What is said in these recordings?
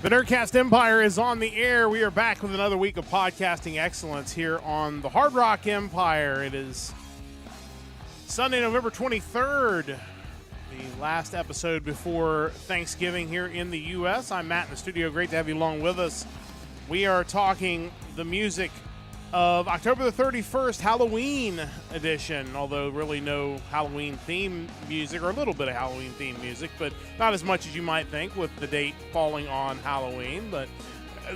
The Nerdcast Empire is on the air. We are back with another week of podcasting excellence here on the Hard Rock Empire. It is Sunday, November 23rd, the last episode before Thanksgiving here in the U.S. I'm Matt in the studio. Great to have you along with us. We are talking the music of October the 31st, Halloween edition, although really no Halloween theme music, or a little bit of Halloween theme music, but not as much as you might think with the date falling on Halloween. But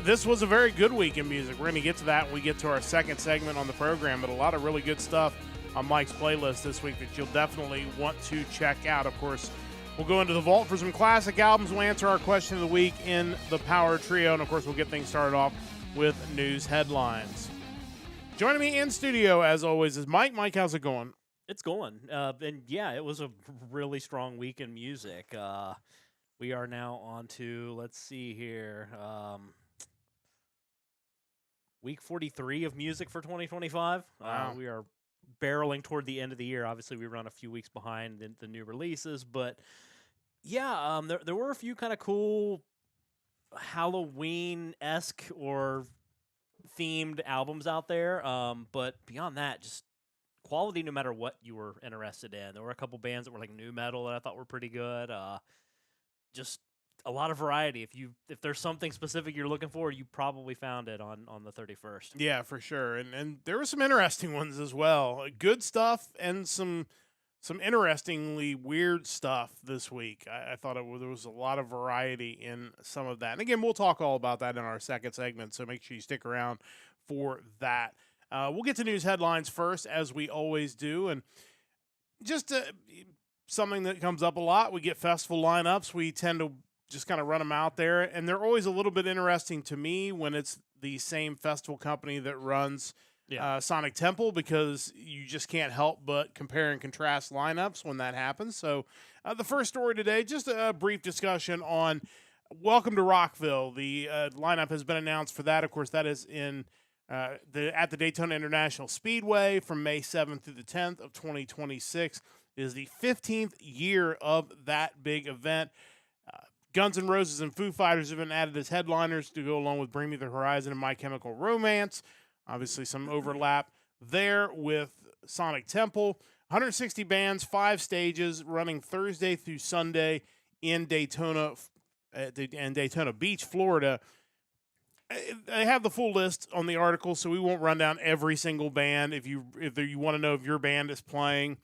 this was a very good week in music. We're going to get to that when we get to our second segment on the program, but a lot of really good stuff on Mike's playlist this week that you'll definitely want to check out. Of course, we'll go into the vault for some classic albums. We'll answer our question of the week in the Power Trio, and of course, we'll get things started off with news headlines. Joining me in studio, as always, is Mike. Mike, how's it going? It's going. And yeah, it was a really strong week in music. We are now on to, let's see here, week 43 of music for 2025. Wow. We are barreling toward the end of the year. Obviously, we run a few weeks behind the new releases. But yeah, there were a few kind of cool Halloween-esque or themed albums out there, but beyond that, just quality no matter what you were interested in. There were a couple bands that were like new metal that I thought were pretty good. Just a lot of variety. If there's something specific you're looking for, you probably found it on the 31st. Yeah, for sure. And there were some interesting ones as well. Good stuff and some interestingly weird stuff this week. I thought there was a lot of variety in some of that. And again, we'll talk all about that in our second segment, so make sure you stick around for that. We'll get to news headlines first, as we always do. And just something that comes up a lot, we get festival lineups. We tend to just kind of run them out there. And they're always a little bit interesting to me when it's the same festival company that runs Sonic Temple, because you just can't help but compare and contrast lineups when that happens. So the first story today, just a brief discussion on Welcome to Rockville. The lineup has been announced for that. Of course, that is in at the Daytona International Speedway from May 7th through the 10th of 2026. It is the 15th year of that big event. Guns N' Roses and Foo Fighters have been added as headliners to go along with Bring Me the Horizon and My Chemical Romance. Obviously, some overlap there with Sonic Temple. 160 bands, 5 stages, running Thursday through Sunday in Daytona and Daytona Beach, Florida. I have the full list on the article, so we won't run down every single band. If you want to know if your band is playing,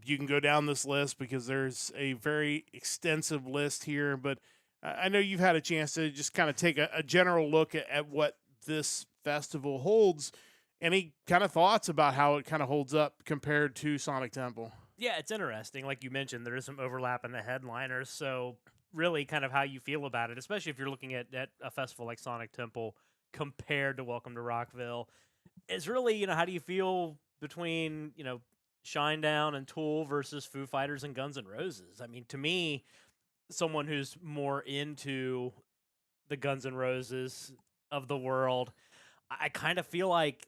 you can go down this list because there's a very extensive list here. But I know you've had a chance to just kind of take a general look at what this festival holds. Any kind of thoughts about how it kind of holds up compared to Sonic Temple? Yeah, it's interesting. Like you mentioned, there is some overlap in the headliners. So really kind of how you feel about it, especially if you're looking at a festival like Sonic Temple compared to Welcome to Rockville, is really, how do you feel between, Shinedown and Tool versus Foo Fighters and Guns N' Roses? I mean, to me, someone who's more into the Guns N' Roses of the world, I kind of feel like,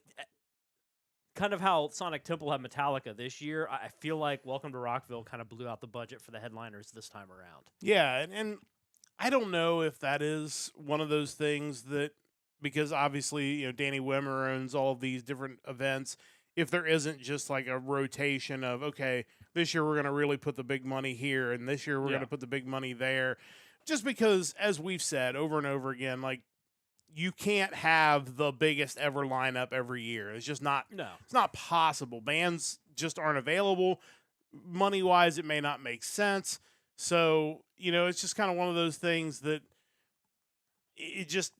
kind of how Sonic Temple had Metallica this year, I feel like Welcome to Rockville kind of blew out the budget for the headliners this time around. Yeah, and I don't know if that is one of those things that, because obviously, Danny Wimmer owns all of these different events, if there isn't just like a rotation of, okay, this year we're going to really put the big money here, and this year we're going to put the big money there. Just because, as we've said over and over again, like, you can't have the biggest ever lineup every year. It's just not. No, it's not possible. Bands just aren't available. Money-wise, it may not make sense. So, it's just kind of one of those things that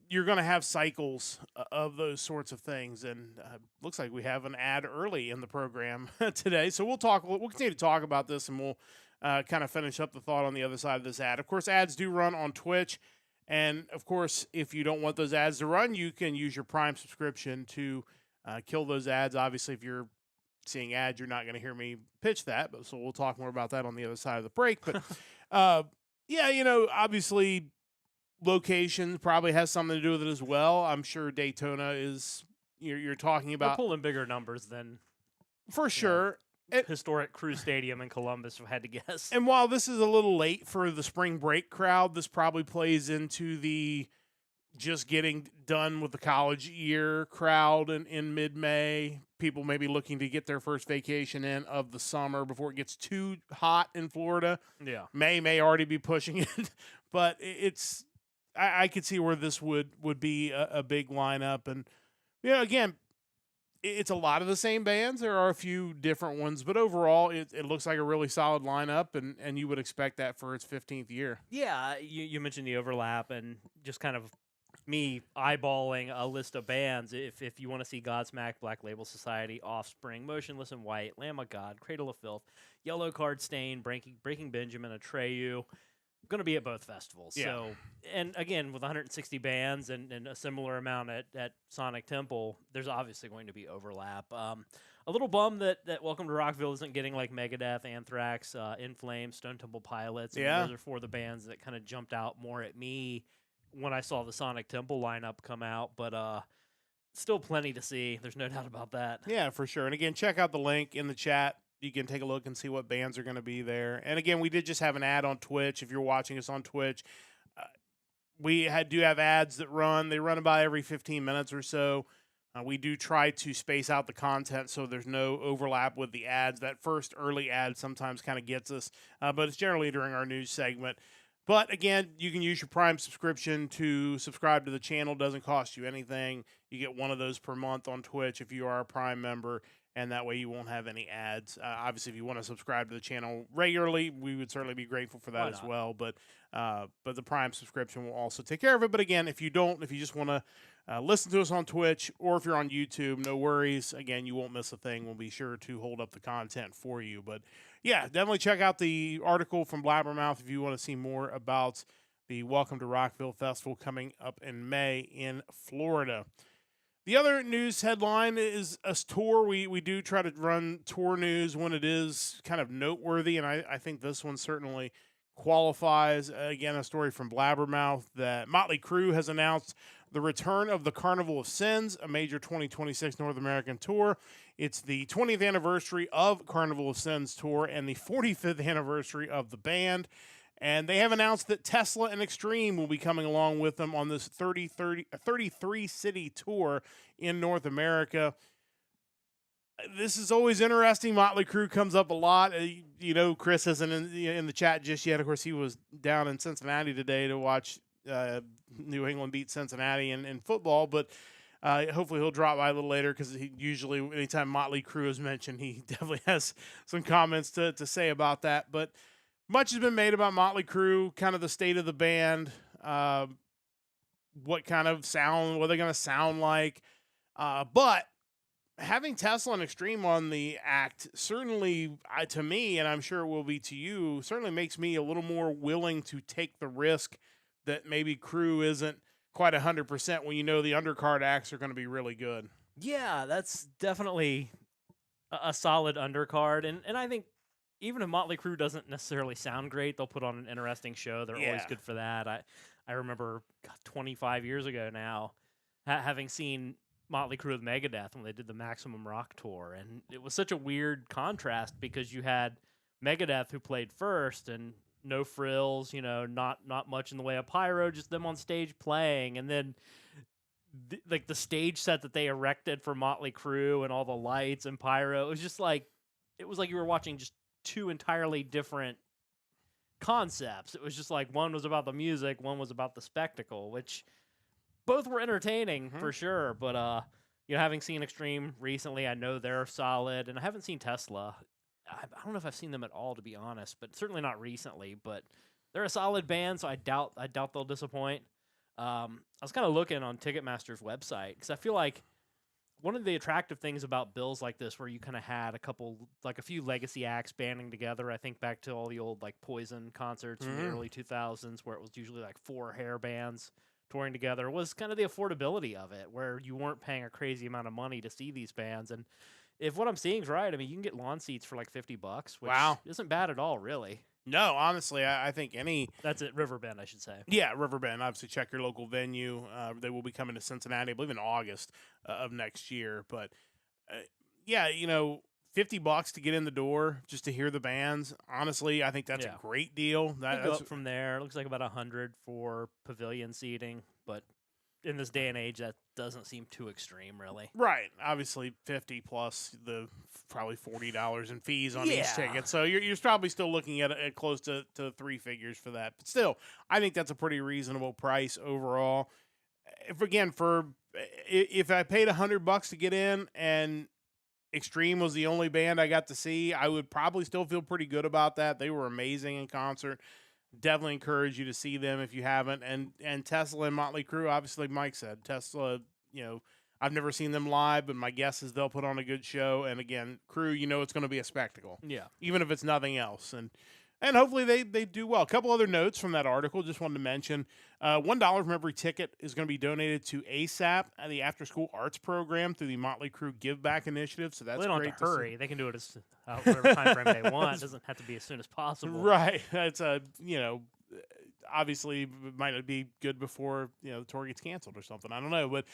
you're going to have cycles of those sorts of things. And looks like we have an ad early in the program today. So we'll continue to talk about this, and we'll kind of finish up the thought on the other side of this ad. Of course, ads do run on Twitch. And, of course, if you don't want those ads to run, you can use your Prime subscription to kill those ads. Obviously, if you're seeing ads, you're not going to hear me pitch that. So we'll talk more about that on the other side of the break. But, obviously, location probably has something to do with it as well. I'm sure Daytona is, you're talking about. They're pulling bigger numbers than. For sure. historic Crew Stadium in Columbus, if I had to guess. And while this is a little late for the spring break crowd, this probably plays into the just getting done with the college year crowd in mid-May. People may be looking to get their first vacation in of the summer before it gets too hot in Florida. Yeah. May already be pushing it, but I could see where this would be a big lineup. And, again, it's a lot of the same bands. There are a few different ones, but overall it looks like a really solid lineup, and you would expect that for its 15th year. Yeah, you mentioned the overlap and just kind of me eyeballing a list of bands. If you want to see Godsmack, Black Label Society, Offspring, Motionless in White, Lamb of God, Cradle of Filth, Yellow Card Stain, Breaking Benjamin, Atreyu, going to be at both festivals. Yeah. So, and again, with 160 bands and a similar amount at Sonic Temple, there's obviously going to be overlap. A little bummed that Welcome to Rockville isn't getting like Megadeth, Anthrax, In Flames, Stone Temple Pilots. I mean, Yeah. those are four of the bands that kind of jumped out more at me when I saw the Sonic Temple lineup come out, but still plenty to see. There's no doubt about that. Yeah, for sure. And again, check out the link in the chat. You can take a look and see what bands are going to be there. And again, we did just have an ad on Twitch. If you're watching us on Twitch, we do have ads that run. They run about every 15 minutes or so. We do try to space out the content so there's no overlap with the ads. That first early ad sometimes kind of gets us, but it's generally during our news segment. But again, you can use your Prime subscription to subscribe to the channel. Doesn't cost you anything. You get one of those per month on Twitch if you are a Prime member, and that way you won't have any ads. Obviously, if you want to subscribe to the channel regularly, we would certainly be grateful for that as well. But the Prime subscription will also take care of it. But again, if you just want to listen to us on Twitch, or if you're on YouTube, no worries. Again, you won't miss a thing. We'll be sure to hold up the content for you. But yeah, definitely check out the article from Blabbermouth if you want to see more about the Welcome to Rockville Festival coming up in May in Florida. The other news headline is a tour. We do try to run tour news when it is kind of noteworthy, and I think this one certainly qualifies. Again, a story from Blabbermouth that Motley Crue has announced the return of the Carnival of Sins, a major 2026 North American tour. It's the 20th anniversary of Carnival of Sins tour and the 45th anniversary of the band. And they have announced that Tesla and Extreme will be coming along with them on this 33-city tour in North America. This is always interesting. Motley Crue comes up a lot. Chris isn't in the chat just yet. Of course, he was down in Cincinnati today to watch New England beat Cincinnati in football, but hopefully he'll drop by a little later because he usually, anytime Motley Crue is mentioned, he definitely has some comments to say about that. But much has been made about Motley Crue, kind of the state of the band, what kind of sound, what they're going to sound like. But having Tesla and Extreme on the act certainly, to me, and I'm sure it will be to you, certainly makes me a little more willing to take the risk that maybe Crue isn't quite 100% when you know the undercard acts are going to be really good. Yeah, that's definitely a solid undercard. And I think even if Motley Crue doesn't necessarily sound great, they'll put on an interesting show. They're always good for that. I remember 25 years ago now having seen Motley Crue with Megadeth when they did the Maximum Rock tour. And it was such a weird contrast because you had Megadeth who played first and no frills, not much in the way of pyro, just them on stage playing. And then the stage set that they erected for Motley Crue and all the lights and pyro, it was like you were watching just two entirely different concepts. It was just like one was about the music, one was about the spectacle, which both were entertaining for sure. But having seen Extreme recently, I know they're solid, and I haven't seen Tesla. I don't know if I've seen them at all, to be honest, but certainly not recently. But they're a solid band, so I doubt they'll disappoint. I was kind of looking on Ticketmaster's website because I feel like one of the attractive things about bills like this, where you kind of had a few legacy acts banding together. I think back to all the old Poison concerts from the early 2000s, where it was usually 4 hair bands touring together, was kind of the affordability of it, where you weren't paying a crazy amount of money to see these bands. And if what I'm seeing is right, I mean, you can get lawn seats for $50, which isn't bad at all, really. No, honestly, I think That's at Riverbend, I should say. Yeah, Riverbend. Obviously, check your local venue. They will be coming to Cincinnati, I believe, in August of next year. But, $50 to get in the door just to hear the bands. Honestly, I think that's Yeah. a great deal. They go That's up from there. It looks like about 100 for pavilion seating, but in this day and age, that doesn't seem too extreme, really. right. Obviously, 50 plus the probably $40 in fees on each Yeah. ticket. So you're probably still looking at close to three figures for that. But still, I think that's a pretty reasonable price overall. If I paid $100 to get in and Extreme was the only band I got to see, I would probably still feel pretty good about that. They were amazing in concert. Definitely encourage you to see them if you haven't. And Tesla and Motley Crue, obviously, Mike said Tesla. I've never seen them live, but my guess is they'll put on a good show. And again, Crue, it's going to be a spectacle, Yeah. even if it's nothing else. And hopefully they do well. A couple other notes from that article. Just wanted to mention $1 from every ticket is going to be donated to ASAP, the After School Arts Program, through the Motley Crue Give Back Initiative. So that's They don't great have to hurry. see. They can do it as whatever time frame they want. It doesn't have to be as soon as possible. Right. That's obviously it might not be good before the tour gets canceled or something. I don't know, but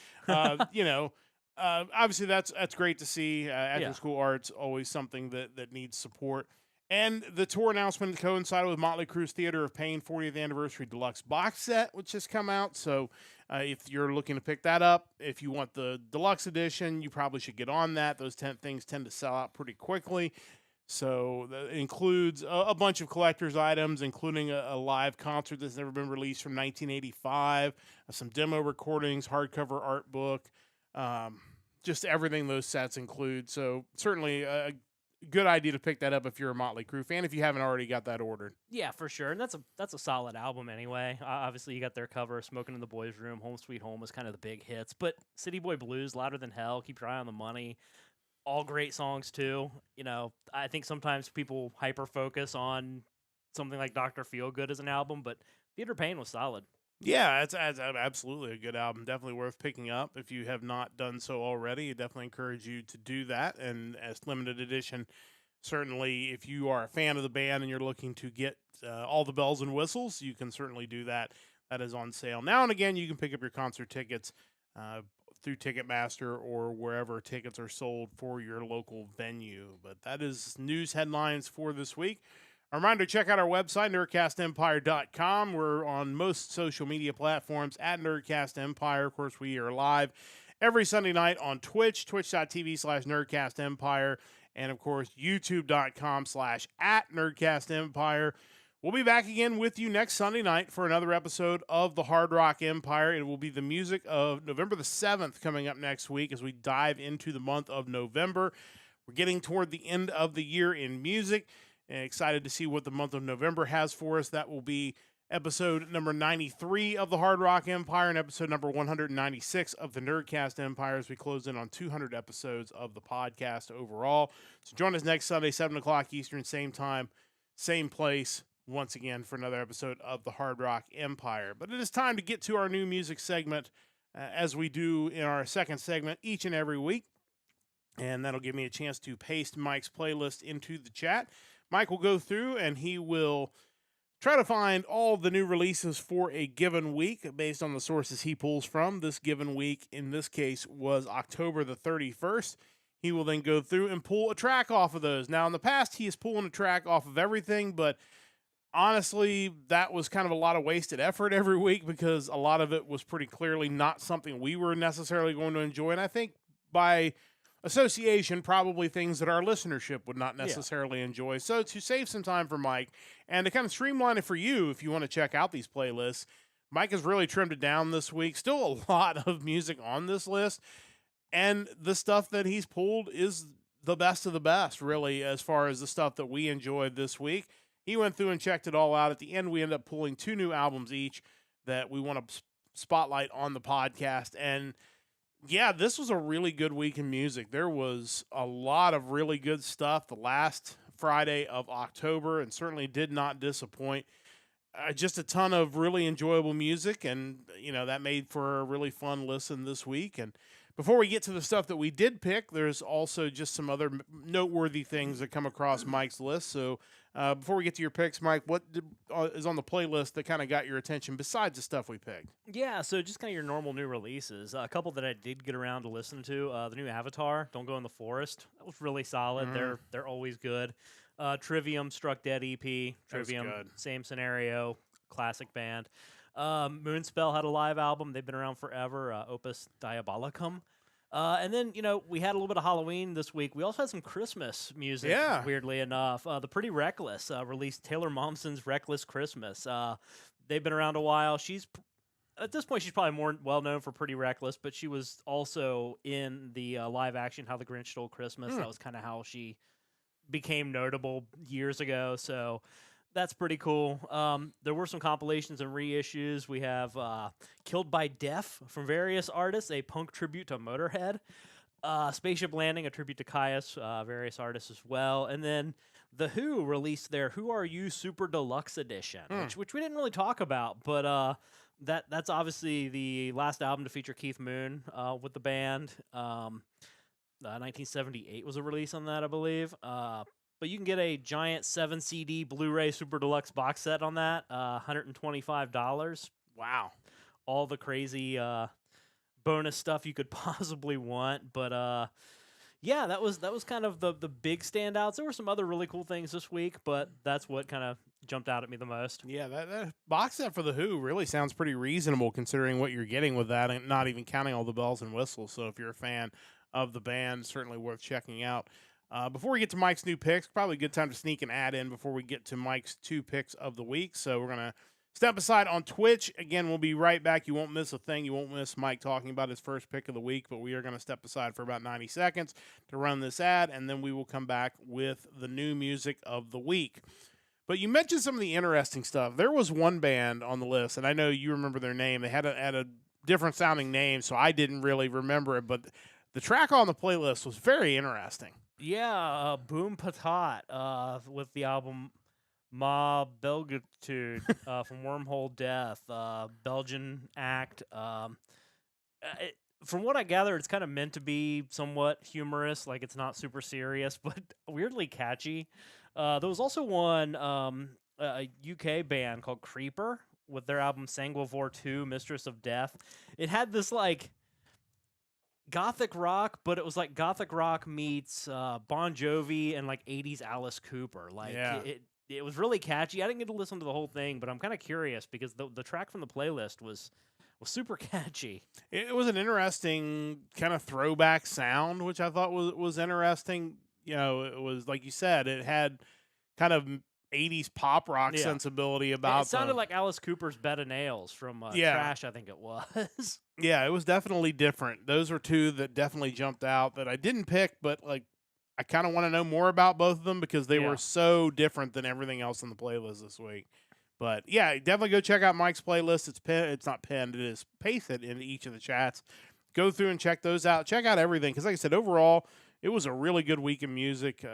obviously that's great to see. After School Arts, always something that needs support. And the tour announcement coincided with Motley Crue's Theater of Pain 40th Anniversary Deluxe box set, which has come out. So if you're looking to pick that up, if you want the deluxe edition, you probably should get on that. Those things tend to sell out pretty quickly. So that includes a bunch of collector's items, including a live concert that's never been released from 1985, some demo recordings, hardcover art book, just everything those sets include. So certainly a good idea to pick that up if you're a Motley Crue fan, if you haven't already got that ordered. Yeah, for sure. And that's a solid album anyway. Obviously, you got their cover, Smoking in the Boys' Room, Home Sweet Home was kind of the big hits. But City Boy Blues, Louder Than Hell, Keep Your Eye on the Money, all great songs too. I think sometimes people hyper-focus on something like Dr. Feelgood as an album, but Theater of Pain was solid. Yeah, it's absolutely a good album. Definitely worth picking up if you have not done so already. I definitely encourage you to do that. And as limited edition, certainly if you are a fan of the band and you're looking to get all the bells and whistles, you can certainly do that. That is on sale. Now and again, you can pick up your concert tickets through Ticketmaster or wherever tickets are sold for your local venue. But that is news headlines for this week. A reminder, check out our website, nerdcastempire.com. We're on most social media platforms at Nerdcast Empire. Of course, we are live every Sunday night on Twitch, twitch.tv/NerdcastEmpire, and of course, youtube.com/@NerdcastEmpire. We'll be back again with you next Sunday night for another episode of the Hard Rock Empire. It will be the music of November the 7th coming up next week as we dive into the month of November. We're getting toward the end of the year in music. And excited to see what the month of November has for us. That will be episode number 93 of the Hard Rock Empire and episode number 196 of the Nerdcast Empire as we close in on 200 episodes of the podcast overall. So join us next Sunday, 7 o'clock Eastern, same time, same place, once again for another episode of the Hard Rock Empire. But it is time to get to our new music segment as we do in our second segment each and every week. And that'll give me a chance to paste Mike's playlist into the chat. Mike will go through and he will try to find all the new releases for a given week based on the sources he pulls from. This given week, in this case, was October the 31st. He will then go through and pull a track off of those. Now, in the past, he is pulling a track off of everything, but honestly, that was kind of a lot of wasted effort every week because a lot of it was pretty clearly not something we were necessarily going to enjoy. And I think by association, probably things that our listenership would not necessarily enjoy. So to save some time for Mike and to kind of streamline it for you, if you want to check out these playlists, Mike has really trimmed it down this week. Still a lot of music on this list. And the stuff that he's pulled is the best of the best, really, as far as the stuff that we enjoyed this week. He went through and checked it all out. At the end, we ended up pulling 2 new albums each that we want to spotlight on the podcast. And yeah, this was a really good week in music. There was a lot of really good stuff the last Friday of October and certainly did not disappoint. Just a ton of really enjoyable music, and, that made for a really fun listen this week. And Before we get to the stuff that we did pick, there's also just some other noteworthy things that come across Mike's list. So before we get to your picks, Mike, what is on the playlist that kind of got your attention besides the stuff we picked? Yeah, so just kind of your normal new releases. A couple that I did get around to listen to. The new Avatar, Don't Go in the Forest. That was really solid. They're always good. Trivium, Struck Dead EP. Trivium, same scenario, classic band. Moonspell had a live album. They've been around forever. Opus Diabolicum. And then, we had a little bit of Halloween this week. We also had some Christmas music, weirdly enough. The Pretty Reckless released Taylor Momsen's Reckless Christmas. They've been around a while. At this point, she's probably more well-known for Pretty Reckless, but she was also in the live action How the Grinch Stole Christmas. That was kind of how she became notable years ago, so that's pretty cool. There were some compilations and reissues. We have Killed by Death from various artists, a punk tribute to Motorhead. Spaceship Landing, a tribute to Caius, various artists as well. And then The Who released their Who Are You Super Deluxe Edition, which we didn't really talk about, but that's obviously the last album to feature Keith Moon with the band. 1978 was a release on that, I believe. But you can get a giant 7 CD Blu-ray Super Deluxe box set on that, $125. Wow. All the crazy bonus stuff you could possibly want. But yeah, that was kind of the big standouts. There were some other really cool things this week, but that's what kind of jumped out at me the most. Yeah, that box set for The Who really sounds pretty reasonable considering what you're getting with that, and not even counting all the bells and whistles. So if you're a fan of the band, certainly worth checking out. Before we get to Mike's new picks, probably a good time to sneak an ad in before we get to Mike's 2 picks of the week. So we're going to step aside on Twitch. Again, we'll be right back. You won't miss a thing. You won't miss Mike talking about his first pick of the week, but we are going to step aside for about 90 seconds to run this ad, and then we will come back with the new music of the week. But you mentioned some of the interesting stuff. There was one band on the list, and I know you remember their name. They had a different sounding name, so I didn't really remember it, but the track on the playlist was very interesting. Yeah, Boom Patat with the album Ma Belgitude from Wormhole Death, Belgian act. From what I gather, it's kind of meant to be somewhat humorous, like it's not super serious, but weirdly catchy. There was also one a UK band called Creeper with their album Sanguivore 2, Mistress of Death. It had this like gothic rock, but it was like gothic rock meets Bon Jovi and like 80s Alice Cooper. Like it was really catchy. I didn't get to listen to the whole thing, but I'm kind of curious because the track from the playlist was super catchy. It was an interesting kind of throwback sound, which I thought was interesting. It was like you said, it had kind of 80s pop rock sensibility about it. Sounded like Alice Cooper's Bed of Nails from Trash, I think it was. Yeah, it was definitely different. Those were 2 that definitely jumped out that I didn't pick, but like I kind of want to know more about both of them because they were so different than everything else on the playlist this week. But yeah, definitely go check out Mike's playlist. It's not pinned. It is pasted in each of the chats. Go through and check those out. Check out everything because, like I said, overall, it was a really good week in music.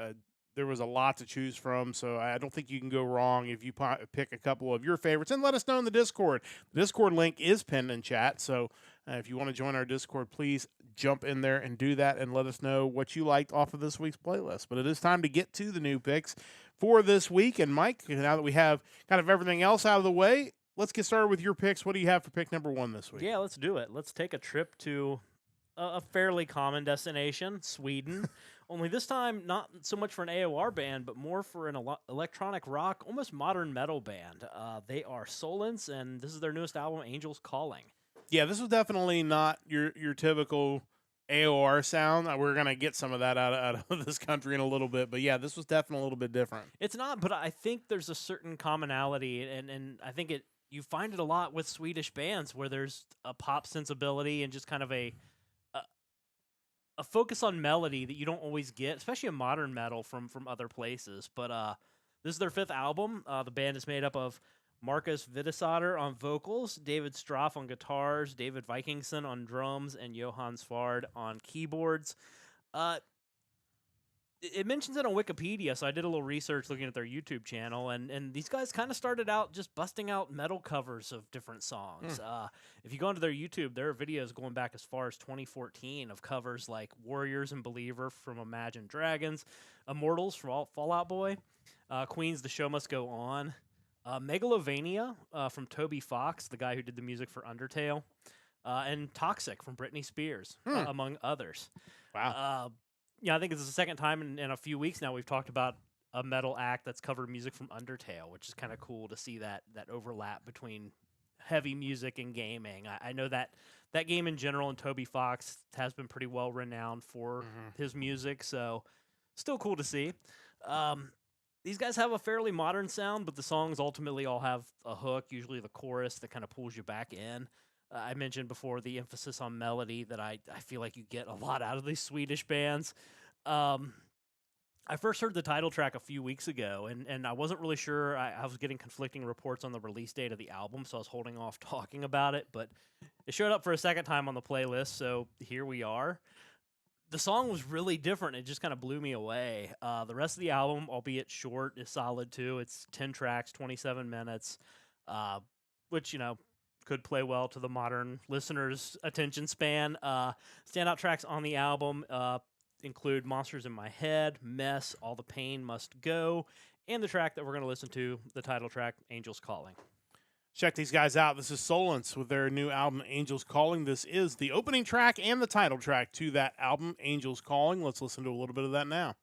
There was a lot to choose from, so I don't think you can go wrong if you pick a couple of your favorites. And let us know in the Discord. The Discord link is pinned in chat, so if you want to join our Discord, please jump in there and do that and let us know what you liked off of this week's playlist. But it is time to get to the new picks for this week. And Mike, now that we have kind of everything else out of the way, let's get started with your picks. What do you have for pick number 1 this week? Yeah, let's do it. Let's take a trip to a fairly common destination, Sweden. Only this time, not so much for an AOR band, but more for an electronic rock, almost modern metal band. They are Solence, and this is their newest album, Angels Calling. Yeah, this was definitely not your typical AOR sound. We're going to get some of that out of this country in a little bit. But yeah, this was definitely a little bit different. It's not, but I think there's a certain commonality, and I think you find it a lot with Swedish bands where there's a pop sensibility and just kind of a focus on melody that you don't always get, especially in modern metal from other places. But this is their 5th album. The band is made up of Marcus Videsodder on vocals, David Stroff on guitars, David Vikingson on drums, and Johan Svard on keyboards. It mentions it on Wikipedia, so I did a little research looking at their YouTube channel, and these guys kind of started out just busting out metal covers of different songs. If you go onto their YouTube, there are videos going back as far as 2014 of covers like Warriors and Believer from Imagine Dragons, Immortals from Fallout Boy, Queen's The Show Must Go On, Megalovania from Toby Fox, the guy who did the music for Undertale, and Toxic from Britney Spears, among others. Wow. Yeah, I think it's the second time in a few weeks now we've talked about a metal act that's covered music from Undertale, which is kind of cool to see that overlap between heavy music and gaming. I know that game in general, and Toby Fox has been pretty well renowned for his music, so still cool to see. These guys have a fairly modern sound, but the songs ultimately all have a hook, usually the chorus, that kind of pulls you back in. I mentioned before the emphasis on melody that I feel like you get a lot out of these Swedish bands. I first heard the title track a few weeks ago, and I wasn't really sure. I was getting conflicting reports on the release date of the album, so I was holding off talking about it, but it showed up for a second time on the playlist, so here we are. The song was really different. It just kind of blew me away. The rest of the album, albeit short, is solid too. It's 10 tracks, 27 minutes, which, could play well to the modern listener's attention span. Standout tracks on the album include Monsters in My Head, Mess, All the Pain Must Go, and the track that we're going to listen to, the title track, Angels Calling. Check these guys out. This is Solence with their new album, Angels Calling. This is the opening track and the title track to that album, Angels Calling. Let's listen to a little bit of that now.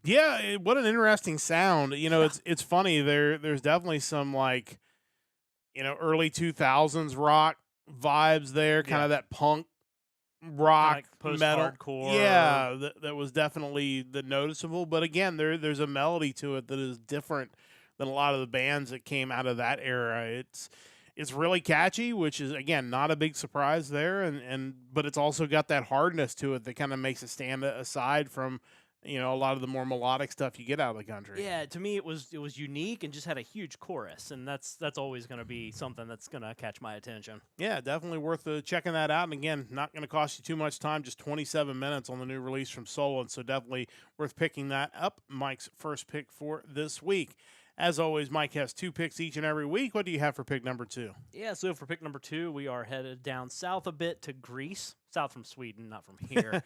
Yeah, what an interesting sound. It's funny. There's definitely some early 2000s rock vibes there, kind of that punk rock metal. Post-hardcore. Yeah, that was definitely the noticeable. But again, there's a melody to it that is different than a lot of the bands that came out of that era. It's really catchy, which is, again, not a big surprise there, but it's also got that hardness to it that kind of makes it stand aside from a lot of the more melodic stuff you get out of the country. Yeah, to me it was unique and just had a huge chorus, and that's always going to be something that's going to catch my attention. Yeah, definitely worth checking that out. And again, not going to cost you too much time, just 27 minutes on the new release from Solence, so definitely worth picking that up. Mike's first pick for this week. As always, Mike has 2 picks each and every week. What do you have for pick number 2? Yeah, so for pick number 2, we are headed down south a bit to Greece. South from Sweden, not from here.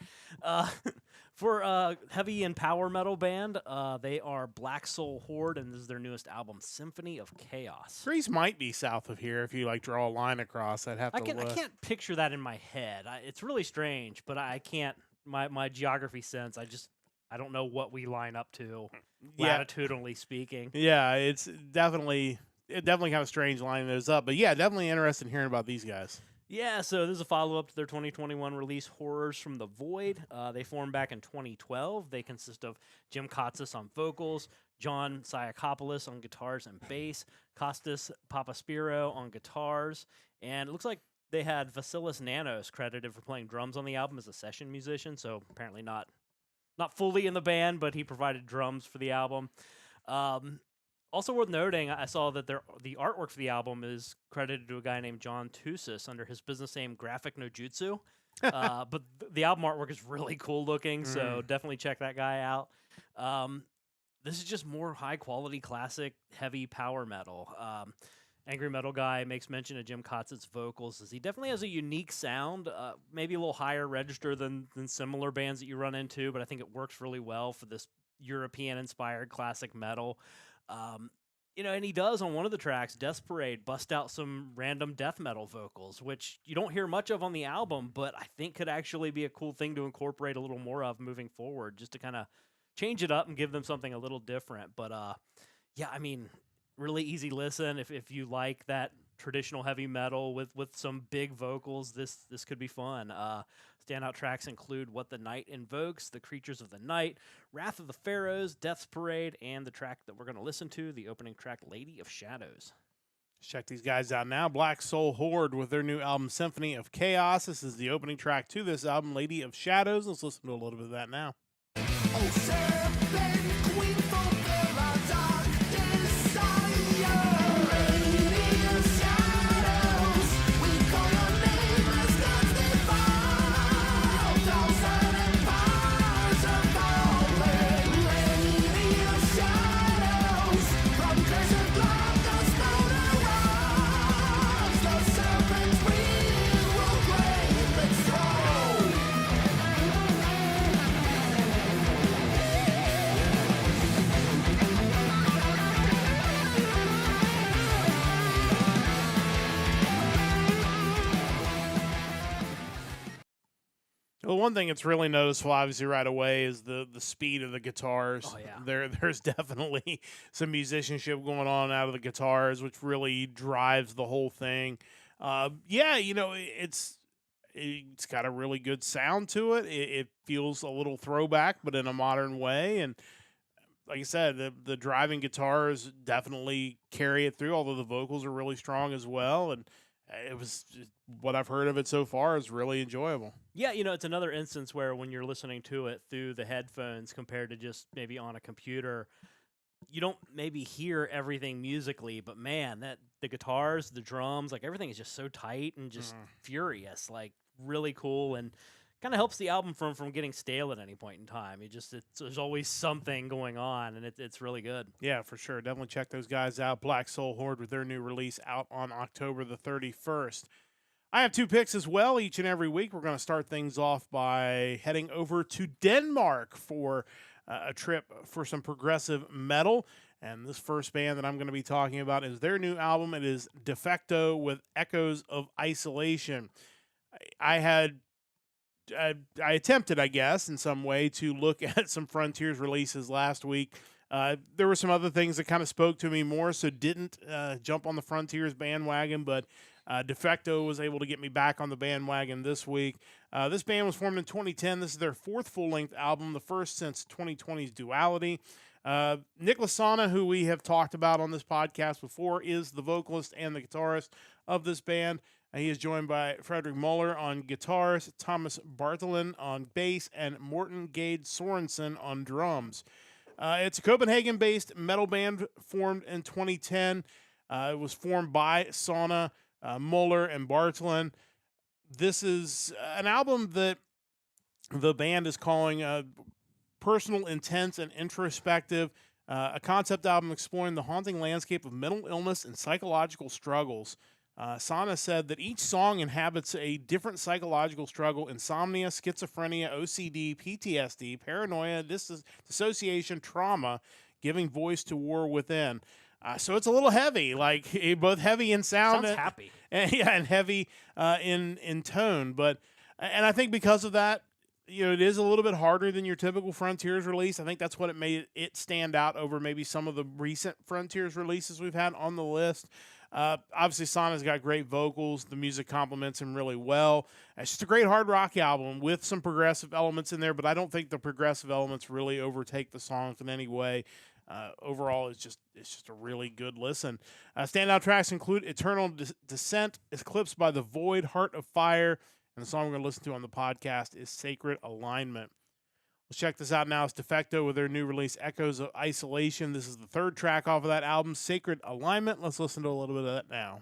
For heavy and power metal band, they are Black Soul Horde, and this is their newest album, Symphony of Chaos. Greece might be south of here if you draw a line across. I'd have to look. I can't picture that in my head. It's really strange, but I can't. My geography sense, I don't know what we line up to, latitudinally speaking. Yeah, it's definitely kind of strange lining those up. But yeah, definitely interested in hearing about these guys. Yeah, so this is a follow-up to their 2021 release, Horrors from the Void. They formed back in 2012. They consist of Jim Katsas on vocals, John Siakopoulos on guitars and bass, Kostas Papaspiro on guitars, and it looks like they had Vasilis Nanos credited for playing drums on the album as a session musician, so apparently not fully in the band, but he provided drums for the album. Also worth noting, I saw that the artwork for the album is credited to a guy named John Tussis under his business name Graphic No Jutsu. But the album artwork is really cool looking, so definitely check that guy out. This is just more high-quality, classic, heavy power metal. Angry Metal Guy makes mention of Jim Katz's vocals, as he definitely has a unique sound, maybe a little higher register than similar bands that you run into, but I think it works really well for this European-inspired classic metal. And he does on one of the tracks, Death Parade, bust out some random death metal vocals, which you don't hear much of on the album, but I think could actually be a cool thing to incorporate a little more of moving forward, just to kind of change it up and give them something a little different. But yeah, I mean, really easy listen. If you like that traditional heavy metal with some big vocals, this could be fun. Standout tracks include What the Night Invokes, The Creatures of the Night, Wrath of the Pharaohs, Death's Parade, and the track that we're going to listen to, the opening track, Lady of Shadows. Check these guys out now. Black Soul Horde with their new album, Symphony of Chaos. This is the opening track to this album, Lady of Shadows. Let's listen to a little bit of that now. Well, one thing that's really noticeable, obviously, right away is the speed of the guitars. Oh, yeah. There's definitely some musicianship going on out of the guitars, which really drives the whole thing. Yeah, it's got a really good sound to it. It feels a little throwback, but in a modern way. And like I said, the driving guitars definitely carry it through, although the vocals are really strong as well. And it was what I've heard of it so far is really enjoyable. Yeah, it's another instance where when you're listening to it through the headphones compared to just maybe on a computer, you don't maybe hear everything musically, but man, that the guitars, the drums, like everything is just so tight and just furious, like really cool, and kind of helps the album from getting stale at any point in time. There's always something going on, and it's really good. Yeah, for sure. Definitely check those guys out. Black Soul Horde with their new release out on October the 31st. I have two picks as well each and every week. We're going to start things off by heading over to Denmark for a trip for some progressive metal. And this first band that I'm going to be talking about is their new album. It is Defecto with Echoes of Isolation. I attempted, I guess, in some way to look at some Frontiers releases last week. There were some other things that kind of spoke to me more, so didn't jump on the Frontiers bandwagon, but Defecto was able to get me back on the bandwagon this week. This band was formed in 2010. This is their fourth full-length album, the first since 2020's Duality. Nicholas Sana, who we have talked about on this podcast before, is the vocalist and the guitarist of this band. He is joined by Frederick Muller on guitars, Thomas Bartholin on bass, and Morten Gade Sorensen on drums. It's a Copenhagen-based metal band formed in 2010. It was formed by Sana, Muller, and Bartholin. This is an album that the band is calling personal, intense, and introspective. A concept album exploring the haunting landscape of mental illness and psychological struggles. Sana said that each song inhabits a different psychological struggle: insomnia, schizophrenia, OCD, PTSD, paranoia, dissociation, trauma, giving voice to war within. So it's a little heavy, like both heavy in sound. Sounds happy. And heavy in tone. And I think because of that, it is a little bit harder than your typical Frontiers release. I think that's what it made it stand out over maybe some of the recent Frontiers releases we've had on the list. Obviously, Sana's got great vocals. The music complements him really well. It's just a great hard rock album with some progressive elements in there, but I don't think the progressive elements really overtake the songs in any way. Overall, it's just a really good listen. Standout tracks include Eternal Descent, Eclipsed by the Void, Heart of Fire, and the song we're going to listen to on the podcast is Sacred Alignment. Let's check this out now. It's Defecto with their new release, Echoes of Isolation. This is the third track off of that album, Sacred Alignment. Let's listen to a little bit of that now.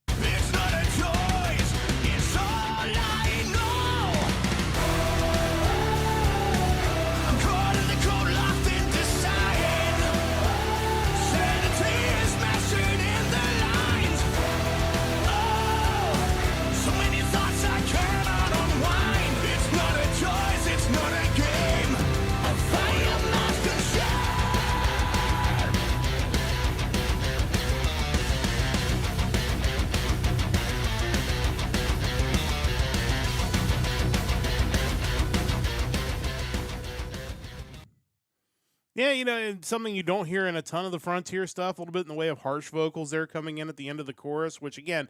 It's not a choice, it's all I know. I'm caught in the cold, locked in design. Sanity is mastered in the lines. Oh, so many thoughts I cannot unwind. It's not a choice, it's not a game. A fire must consume. Yeah, and something you don't hear in a ton of the Frontier stuff, a little bit in the way of harsh vocals there coming in at the end of the chorus, which again,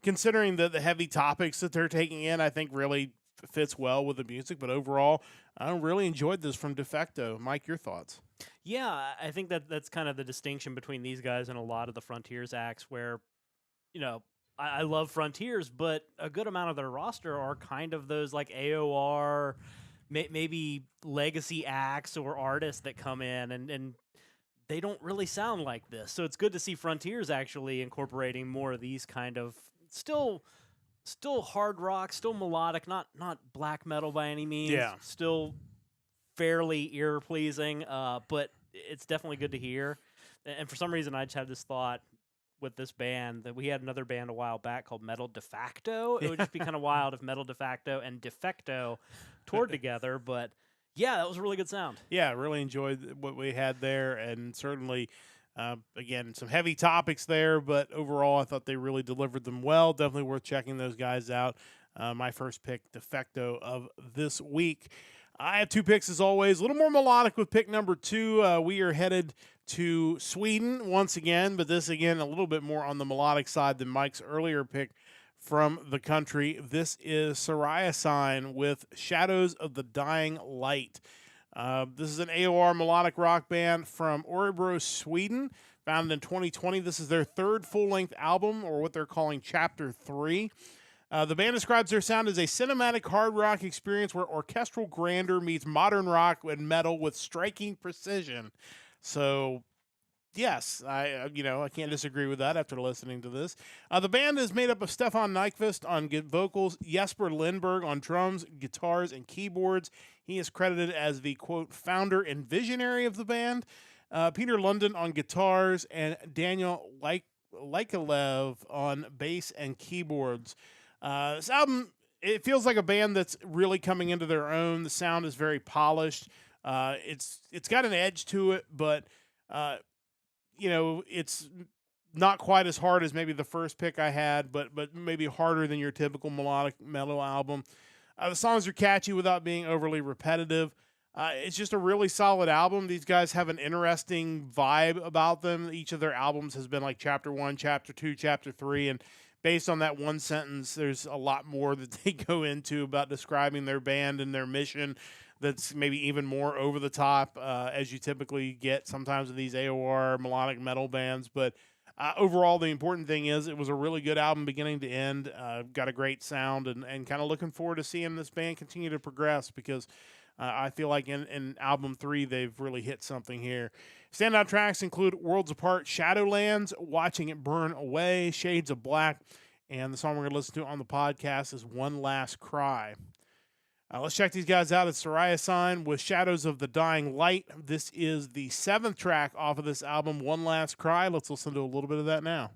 considering the heavy topics that they're taking in, I think really fits well with the music. But overall, I really enjoyed this from Defecto. Mike, your thoughts? Yeah, I think that's kind of the distinction between these guys and a lot of the Frontiers acts where, I love Frontiers, but a good amount of their roster are kind of those like AOR, maybe legacy acts or artists that come in and they don't really sound like this. So it's good to see Frontiers actually incorporating more of these kind of still hard rock, still melodic, not black metal by any means. Yeah. Still fairly ear pleasing, but it's definitely good to hear. And for some reason, I just had this thought with this band that we had another band a while back called Metal Defacto. It would just be kind of wild if Metal Defacto and Defecto toured together, but yeah, that was a really good sound. Yeah, really enjoyed what we had there, and certainly, again, some heavy topics there, but overall, I thought they really delivered them well. Definitely worth checking those guys out. My first pick, Defecto of this week. I have 2 picks as always. A little more melodic with pick number 2. We are headed to Sweden once again, but this again a little bit more on the melodic side than Mike's earlier pick from the country. This is Sarayasign with Shadows of the Dying Light. This is an AOR melodic rock band from Örebro, Sweden, founded in 2020. This is their 3rd full-length album, or what they're calling Chapter 3. The band describes their sound as a cinematic hard rock experience where orchestral grandeur meets modern rock and metal with striking precision. So, yes, I can't disagree with that after listening to this. The band is made up of Stefan Nyqvist on vocals, Jesper Lindberg on drums, guitars, and keyboards. He is credited as the, quote, founder and visionary of the band. Peter London on guitars, and Daniel Likalev on bass and keyboards. This album, it feels like a band that's really coming into their own. The sound is very polished. It's got an edge to it, but it's not quite as hard as maybe the first pick I had, but maybe harder than your typical melodic metal album. The songs are catchy without being overly repetitive. It's just a really solid album. These guys have an interesting vibe about them. Each of their albums has been like Chapter 1, Chapter 2, Chapter 3, and based on that one sentence, there's a lot more that they go into about describing their band and their mission that's maybe even more over the top, as you typically get sometimes with these AOR melodic metal bands. But overall, the important thing is it was a really good album beginning to end. Got a great sound, and kind of looking forward to seeing this band continue to progress, because I feel like in album 3, they've really hit something here. Standout tracks include Worlds Apart, Shadowlands, Watching It Burn Away, Shades of Black, and the song we're going to listen to on the podcast is One Last Cry. Let's check these guys out. It's Sarayasign with Shadows of the Dying Light. This is the 7th track off of this album, One Last Cry. Let's listen to a little bit of that now.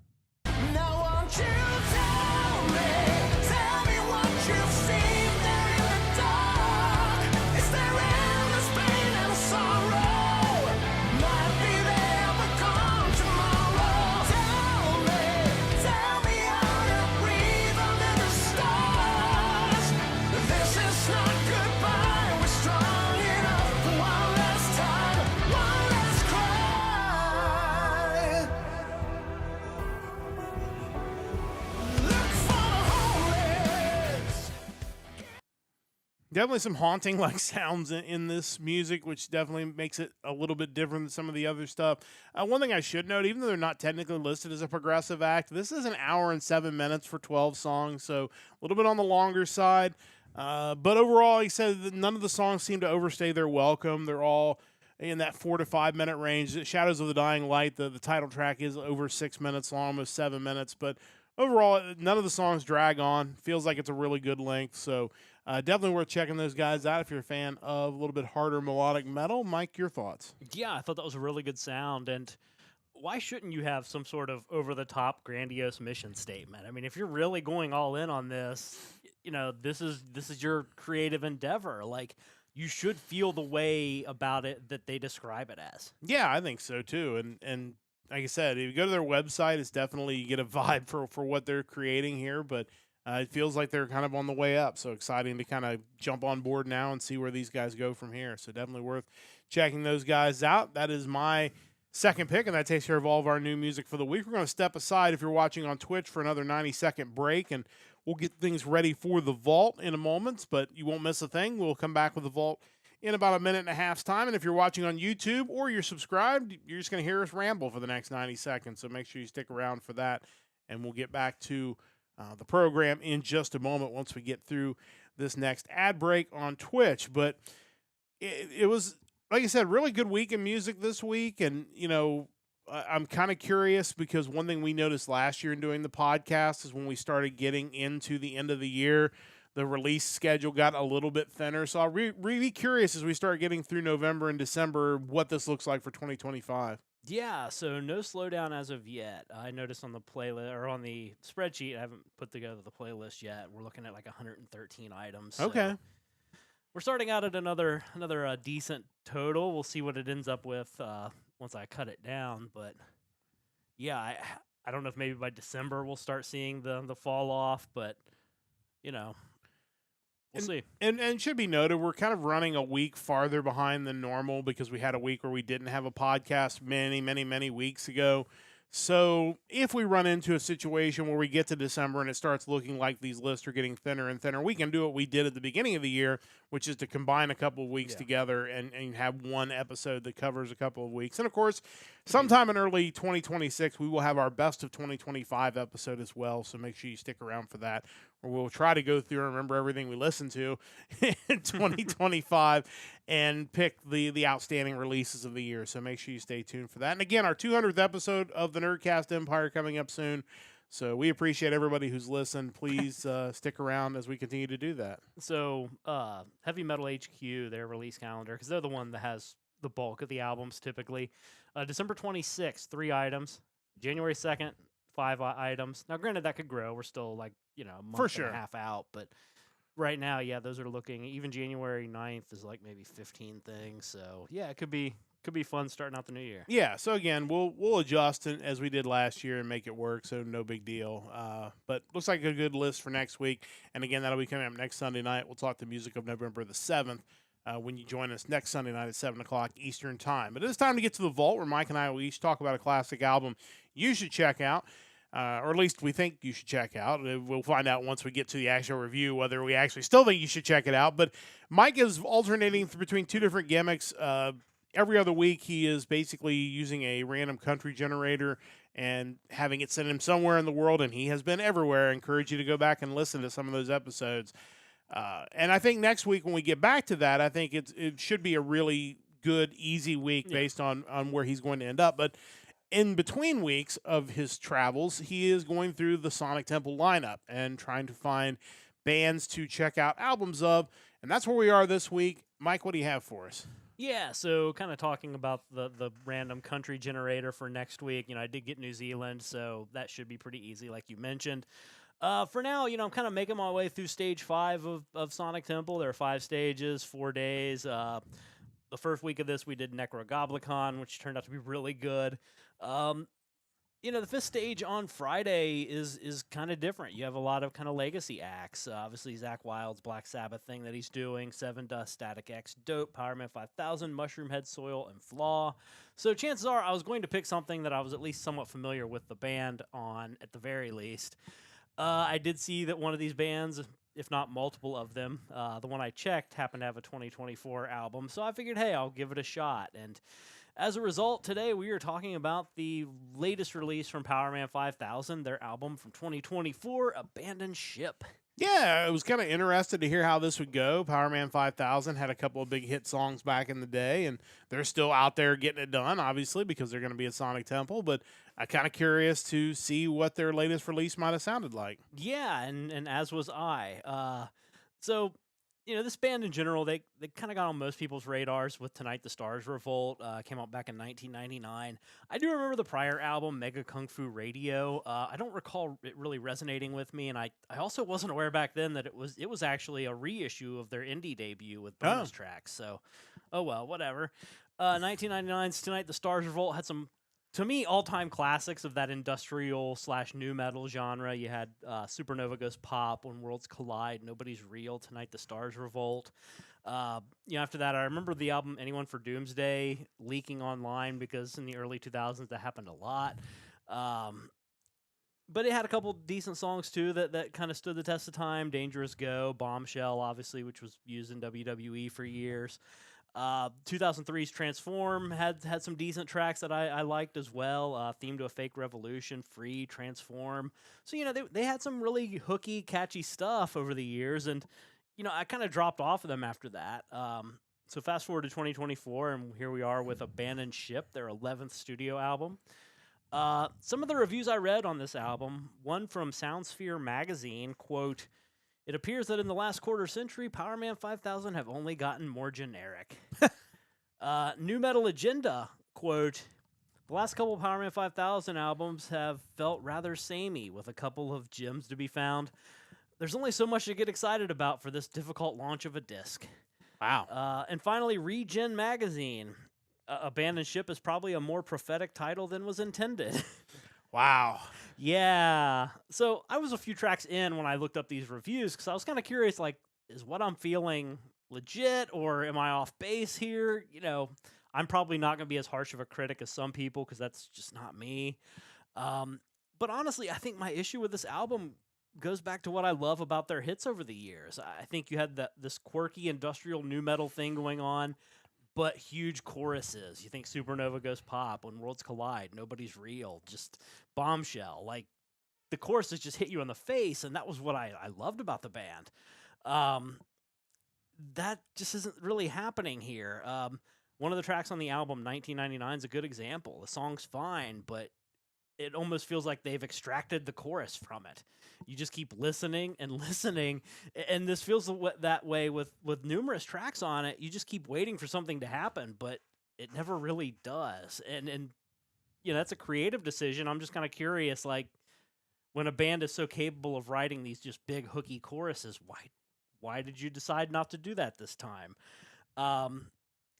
Now won't you tell me what you've seen there in the dark? Is there endless pain and sorrow? Might be there but gone tomorrow. Tell me how to breathe under the stars. This is not goodbye, we're strong enough for one last time, one last cry. Look for the homeless. Definitely some haunting like sounds in this music, which definitely makes it a little bit different than some of the other stuff. One thing I should note, even though they're not technically listed as a progressive act, this is an hour and 7 minutes for 12 songs, so a little bit on the longer side. But overall, like I said, none of the songs seem to overstay their welcome. They're all in that 4 to 5 minute range. Shadows of the Dying Light, the title track, is over 6 minutes long, almost 7 minutes, but overall, none of the songs drag on. Feels like it's a really good length, so definitely worth checking those guys out if you're a fan of a little bit harder melodic metal. Mike, your thoughts? Yeah, I thought that was a really good sound, and why shouldn't you have some sort of over-the-top, grandiose mission statement? I mean, if you're really going all in on this, this is your creative endeavor. Like, you should feel the way about it that they describe it as. Yeah, I think so too. And like I said, if you go to their website, it's definitely, you get a vibe for what they're creating here. But It feels like they're kind of on the way up. So exciting to kind of jump on board now and see where these guys go from here. So definitely worth checking those guys out. That is my second pick, and that takes care of all of our new music for the week. We're going to step aside if you're watching on Twitch for another 90-second break, and we'll get things ready for the vault in a moment, but you won't miss a thing. We'll come back with the vault in about a minute and a half's time. And if you're watching on YouTube or you're subscribed, you're just going to hear us ramble for the next 90 seconds. So make sure you stick around for that, and we'll get back to the program in just a moment once we get through this next ad break on Twitch. But it was, like I said, really good week in music this week. And, I'm kind of curious because one thing we noticed last year in doing the podcast is when we started getting into the end of the year, the release schedule got a little bit thinner. So I'm really curious as we start getting through November and December what this looks like for 2025. Yeah, so no slowdown as of yet. I noticed on the playlist or on the spreadsheet, I haven't put together the playlist yet. We're looking at like 113 items. So Okay. we're starting out at another decent total. We'll see what it ends up with once I cut it down. But yeah, I don't know if maybe by December we'll start seeing the fall off, but we'll see. And it should be noted, we're kind of running a week farther behind than normal because we had a week where we didn't have a podcast many weeks ago. So if we run into a situation where we get to December and it starts looking like these lists are getting thinner and thinner, we can do what we did at the beginning of the year, which is to combine a couple of weeks together and have one episode that covers a couple of weeks. And, of course, sometime in early 2026, we will have our Best of 2025 episode as well, so make sure you stick around for that, where we'll try to go through and remember everything we listened to in 2025 and pick the outstanding releases of the year. So make sure you stay tuned for that. And again, our 200th episode of the Nerdcast Empire coming up soon. So we appreciate everybody who's listened. Please stick around as we continue to do that. So Heavy Metal HQ, their release calendar, because they're the one that has the bulk of the albums typically. December 26th, 3 items. January 2nd, 5 items. Now, granted, that could grow. We're still like, a month and a half out. But right now, yeah, those are looking, even January 9th is like maybe 15 things. So, yeah, it could be fun starting out the new year. Yeah, so again, we'll adjust as we did last year and make it work, so no big deal. But looks like a good list for next week. And again, that'll be coming up next Sunday night. We'll talk the music of November the 7th when you join us next Sunday night at 7 o'clock Eastern Time. But it is time to get to the vault, where Mike and I will each talk about a classic album you should check out. Or at least we think you should check out. We'll find out once we get to the actual review whether we actually still think you should check it out. But Mike is alternating between 2 different gimmicks. Every other week, he is basically using a random country generator and having it send him somewhere in the world, and he has been everywhere. I encourage you to go back and listen to some of those episodes. And I think next week when we get back to that, I think it should be a really good, easy week based on where he's going to end up. But in between weeks of his travels, he is going through the Sonic Temple lineup and trying to find bands to check out albums of. And that's where we are this week. Mike, what do you have for us? Yeah, so kind of talking about the random country generator for next week. I did get New Zealand, so that should be pretty easy, like you mentioned. For now, I'm kind of making my way through stage 5 of Sonic Temple. There are 5 stages, 4 days. The first week of this, we did Necrogoblicon, which turned out to be really good. The 5th stage on Friday is kind of different. You have a lot of kind of legacy acts. Obviously, Zakk Wylde's Black Sabbath thing that he's doing, Seven Dust, Static X, Dope, Powerman 5000, Mushroom Head, Soil, and Flaw. So chances are I was going to pick something that I was at least somewhat familiar with the band on, at the very least. I did see that one of these bands, if not multiple of them, the one I checked happened to have a 2024 album. So I figured, hey, I'll give it a shot. And as a result, today we are talking about the latest release from Powerman 5000, their album from 2024, Abandoned Ship. Yeah, I was kind of interested to hear how this would go. Powerman 5000 had a couple of big hit songs back in the day, and they're still out there getting it done, obviously, because they're going to be at Sonic Temple. But I'm kind of curious to see what their latest release might have sounded like. Yeah, and as was I. So this band in general, they kind of got on most people's radars with Tonight the Stars Revolt. Came out back in 1999. I do remember the prior album, Mega Kung Fu Radio. I don't recall it really resonating with me, and I also wasn't aware back then that it was actually a reissue of their indie debut with bonus tracks. So, oh well, whatever. 1999's Tonight the Stars Revolt had some To me, all-time classics of that industrial / new metal genre. You had Supernova Goes Pop, When Worlds Collide, Nobody's Real, Tonight the Stars Revolt. After that, I remember the album Anyone for Doomsday leaking online because in the early 2000s that happened a lot. But it had a couple decent songs too that kind of stood the test of time. Dangerous Go, Bombshell, obviously, which was used in WWE for years. 2003's Transform had some decent tracks that I liked as well. Theme to a Fake Revolution, Free, Transform. So, they had some really hooky, catchy stuff over the years. And, I kind of dropped off of them after that. So fast forward to 2024, and here we are with Abandoned Ship, their 11th studio album. Some of the reviews I read on this album, one from Soundsphere magazine, quote, "It appears that in the last quarter century, Powerman 5000 have only gotten more generic." New Metal Agenda, quote, "The last couple of Powerman 5000 albums have felt rather samey, with a couple of gems to be found. There's only so much to get excited about for this difficult launch of a disc." Wow. And finally, Regen Magazine. Abandoned Ship is probably a more prophetic title than was intended. Wow. Yeah. So I was a few tracks in when I looked up these reviews because I was kind of curious, like, is what I'm feeling legit or am I off base here? I'm probably not going to be as harsh of a critic as some people because that's just not me. But honestly, I think my issue with this album goes back to what I love about their hits over the years. I think you had this quirky industrial new metal thing going on, but huge choruses. You think Supernova Goes Pop, When Worlds Collide, Nobody's Real, just Bombshell. Like, the choruses just hit you in the face, and that was what I loved about the band. That just isn't really happening here. One of the tracks on the album, 1999, is a good example. The song's fine, but it almost feels like they've extracted the chorus from it. You just keep listening and listening, and this feels that way with numerous tracks on it. You just keep waiting for something to happen, but it never really does. And that's a creative decision. I'm just kind of curious, like, when a band is so capable of writing these just big hooky choruses, why did you decide not to do that this time?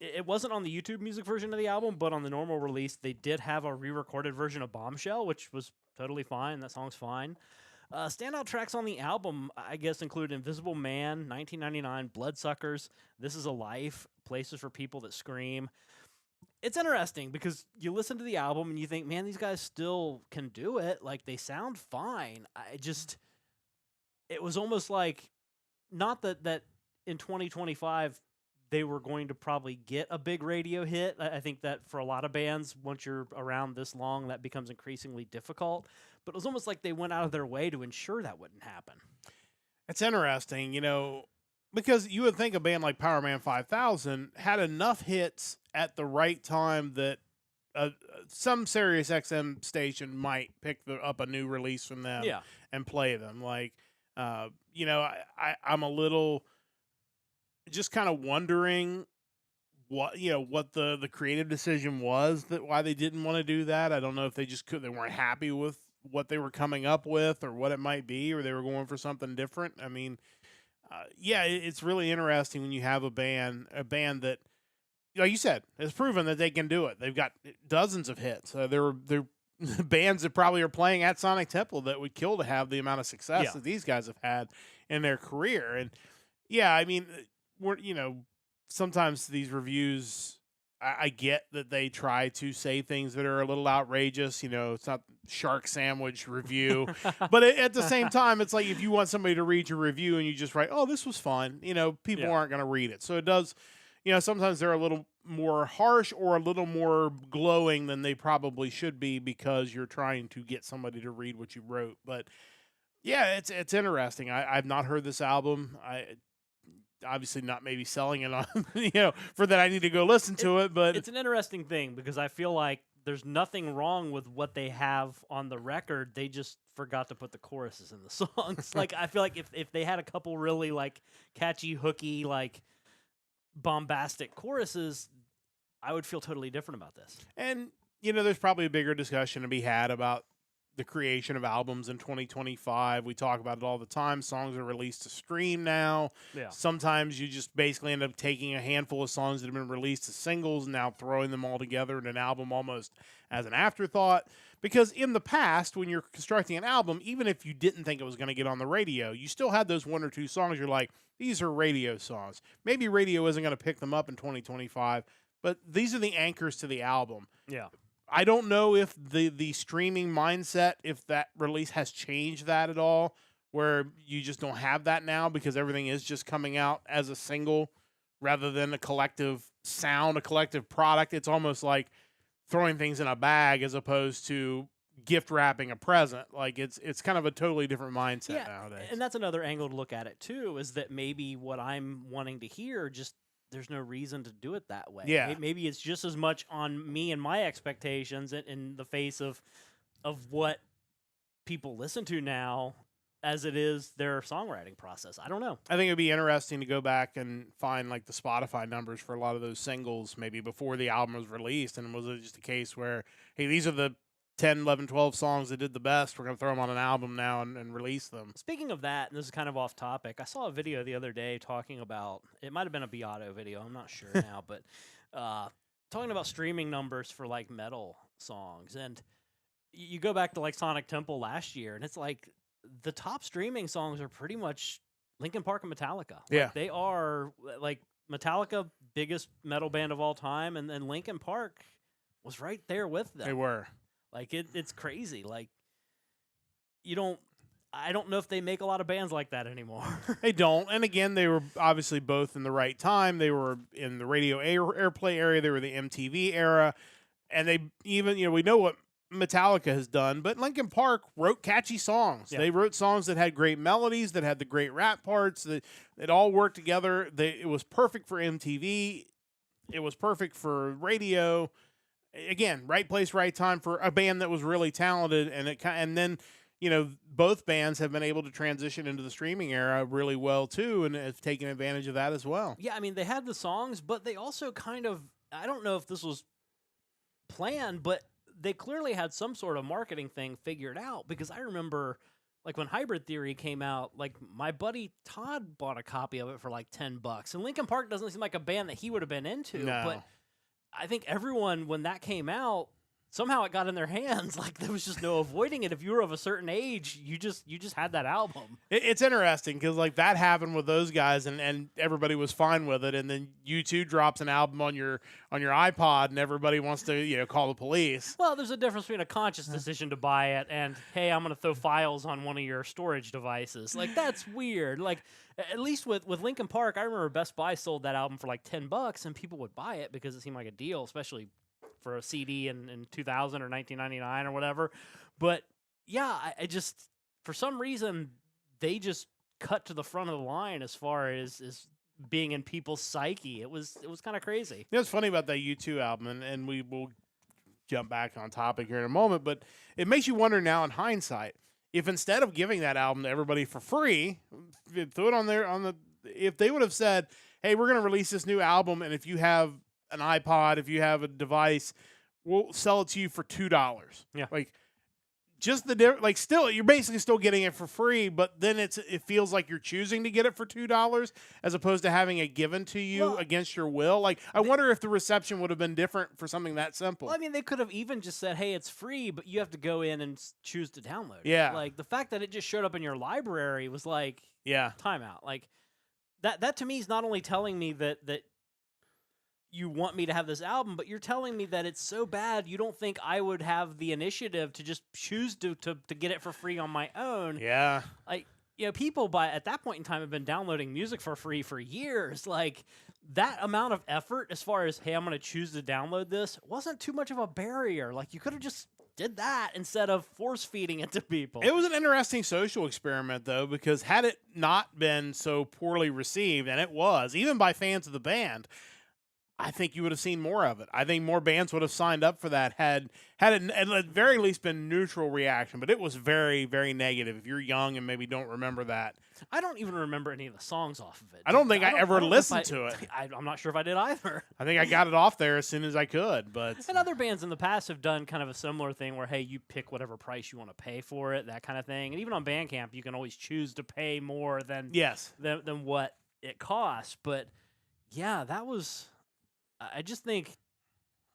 It wasn't on the YouTube music version of the album, but on the normal release, they did have a re-recorded version of Bombshell, which was totally fine. That song's fine. Standout tracks on the album, I guess, include Invisible Man, 1999, Bloodsuckers, This Is a Life, Places for People That Scream. It's interesting because you listen to the album and you think, man, these guys still can do it. Like, they sound fine. It was almost like, not that in 2025 they were going to probably get a big radio hit. I think that for a lot of bands, once you're around this long, that becomes increasingly difficult. But it was almost like they went out of their way to ensure that wouldn't happen. It's interesting, because you would think a band like Powerman 5000 had enough hits at the right time that some Sirius XM station might pick up a new release from them and play them. Like, I'm a little just kind of wondering what the creative decision was, that why they didn't want to do that. I don't know if they weren't happy with what they were coming up with or what it might be, or they were going for something different. I mean, it's really interesting when you have a band that, like you said, has proven that they can do it. They've got dozens of hits. They're bands that probably are playing at Sonic Temple that would kill to have the amount of success that these guys have had in their career. And I mean, sometimes these reviews, I get that they try to say things that are a little outrageous. It's not Shark Sandwich review, but at the same time, it's like if you want somebody to read your review and you just write, "Oh, this was fun," people aren't going to read it. So it does, sometimes they're a little more harsh or a little more glowing than they probably should be because you're trying to get somebody to read what you wrote. But it's interesting. I've not heard this album. Obviously not maybe selling it on, for that I need to go listen to it, but it's an interesting thing because I feel like there's nothing wrong with what they have on the record. They just forgot to put the choruses in the songs. Like, I feel like if they had a couple really like catchy, hooky, like bombastic choruses, I would feel totally different about this. And, there's probably a bigger discussion to be had about the creation of albums in 2025. We talk about it all the time. Songs are released to stream now. Yeah. Sometimes you just basically end up taking a handful of songs that have been released as singles and now throwing them all together in an album almost as an afterthought. Because in the past, when you're constructing an album, even if you didn't think it was going to get on the radio, you still had those one or two songs you're like, these are radio songs. Maybe radio isn't going to pick them up in 2025, but these are the anchors to the album. Yeah. I don't know if the streaming mindset, if that release has changed that at all, where you just don't have that now because everything is just coming out as a single rather than a collective sound, a collective product. It's almost like throwing things in a bag as opposed to gift wrapping a present. Like it's kind of a totally different mindset nowadays. And that's another angle to look at it too, is that maybe what I'm wanting to hear, just there's no reason to do it that way. Yeah. Maybe it's just as much on me and my expectations in the face of what people listen to now as it is their songwriting process. I don't know. I think it'd be interesting to go back and find like the Spotify numbers for a lot of those singles maybe before the album was released. And was it just a case where, hey, these are the 10, 11, 12 songs that did the best. We're going to throw them on an album now and release them. Speaking of that, and this is kind of off topic, I saw a video the other day talking about, it might have been a Beato video, I'm not sure now, but talking about streaming numbers for like metal songs. And you go back to like Sonic Temple last year, and it's like the top streaming songs are pretty much Linkin Park and Metallica. Yeah. They are like Metallica, biggest metal band of all time, and then Linkin Park was right there with them. They were. Like it's crazy. Like I don't know if they make a lot of bands like that anymore. They don't. And again, they were obviously both in the right time. They were in the radio airplay area. They were the MTV era. And they even, we know what Metallica has done, but Linkin Park wrote catchy songs. Yeah. They wrote songs that had great melodies, that had the great rap parts, that it all worked together. It was perfect for MTV. It was perfect for radio. Again, right place, right time for a band that was really talented, and then both bands have been able to transition into the streaming era really well too, and have taken advantage of that as well. Yeah, I mean they had the songs, but they also kind of, I don't know if this was planned, but they clearly had some sort of marketing thing figured out, because I remember like when Hybrid Theory came out, like my buddy Todd bought a copy of it for like $10, and Linkin Park doesn't seem like a band that he would have been into, No. but I think everyone, when that came out, somehow it got in their hands. Like there was just no avoiding it. If you were of a certain age, you just had that album. It's interesting because like that happened with those guys, and everybody was fine with it, and then U2 drops an album on your iPod, and everybody wants to call the police. Well, there's a difference between a conscious decision to buy it and, hey, I'm going to throw files on one of your storage devices. Like that's weird. Like at least with Linkin Park, I remember Best Buy sold that album for like $10, and people would buy it because it seemed like a deal, especially for a CD in 2000 or 1999 or whatever. But yeah, I just, for some reason, they just cut to the front of the line as far as being in people's psyche. It was kind of crazy. What's funny about that U2 album, and we will jump back on topic here in a moment, but it makes you wonder now in hindsight, if instead of giving that album to everybody for free, throw it on there if they would have said, hey, we're going to release this new album, and if you have an iPod, if you have a device, we'll sell it to you for $2. Yeah. Like just still, you're basically still getting it for free, but then it feels like you're choosing to get it for $2 as opposed to having it given to you against your will. Like I wonder if the reception would have been different for something that simple. Well, I mean, they could have even just said, hey, it's free, but you have to go in and choose to download it. Yeah. Like the fact that it just showed up in your library was like, yeah, timeout. Like that to me is not only telling me that you want me to have this album, but you're telling me that it's so bad you don't think I would have the initiative to just choose to get it for free on my own. Yeah. Like, people at that point in time have been downloading music for free for years. Like that amount of effort as far as, hey, I'm going to choose to download this wasn't too much of a barrier. Like you could have just did that instead of force feeding it to people. It was an interesting social experiment, though, because had it not been so poorly received, and it was, even by fans of the band, I think you would have seen more of it. I think more bands would have signed up for that had it at the very least been neutral reaction. But it was very, very negative. If you're young and maybe don't remember that, I don't even remember any of the songs off of it. I don't think I ever don't know if listened to it. I'm not sure if I did either. I think I got it off there as soon as I could. But And other bands in the past have done kind of a similar thing where, hey, you pick whatever price you want to pay for it, that kind of thing. And even on Bandcamp, you can always choose to pay more than than what it costs. But yeah, that was. I just think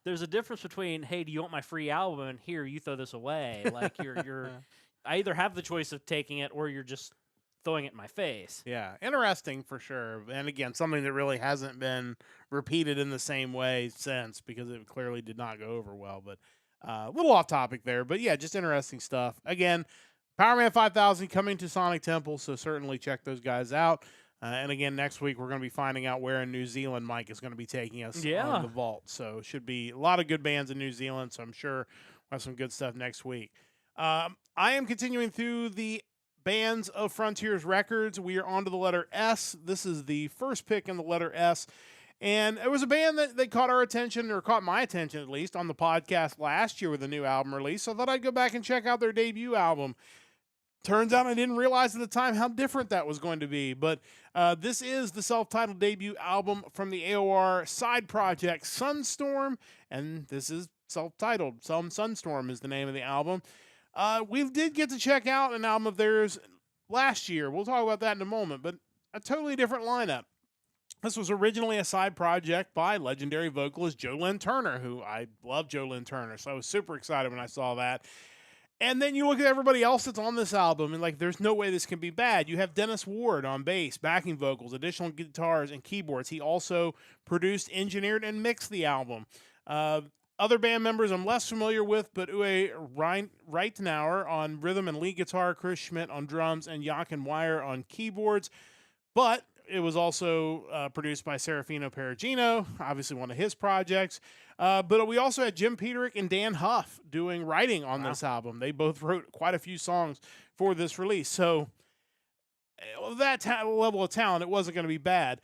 there's a difference between, hey, do you want my free album? And here, you throw this away. Like you're I either have the choice of taking it or you're just throwing it in my face. Yeah, interesting for sure. And again, something that really hasn't been repeated in the same way since, because it clearly did not go over well. But a little off topic there. But yeah, just interesting stuff. Again, Powerman 5000 coming to Sonic Temple, so certainly check those guys out. And again, next week we're going to be finding out where in New Zealand Mike is going to be taking us on the vault. So it should be a lot of good bands in New Zealand. So I'm sure we'll have some good stuff next week. I am continuing through the bands of Frontiers Records. We are on to the letter S. This is the first pick in the letter S. And it was a band that caught our attention, or caught my attention at least, on the podcast last year with a new album release. So I thought I'd go back and check out their debut album. Turns out I didn't realize at the time how different that was going to be. But this is the self-titled debut album from the AOR side project Sunstorm. And this is self-titled. Sunstorm is the name of the album. We did get to check out an album of theirs last year. We'll talk about that in a moment. But a totally different lineup. This was originally a side project by legendary vocalist Joe Lynn Turner, who I love Joe Lynn Turner. So I was super excited when I saw that. And then you look at everybody else that's on this album, and like, there's no way this can be bad. You have Dennis Ward on bass, backing vocals, additional guitars, and keyboards. He also produced, engineered, and mixed the album. Other band members I'm less familiar with, but Uwe Reitnauer on rhythm and lead guitar, Chris Schmidt on drums, and Jochen Weyer on keyboards. But it was also produced by Serafino Perugino, obviously one of his projects. But we also had Jim Peterick and Dan Huff doing writing on this album. They both wrote quite a few songs for this release. So that level of talent, it wasn't going to be bad.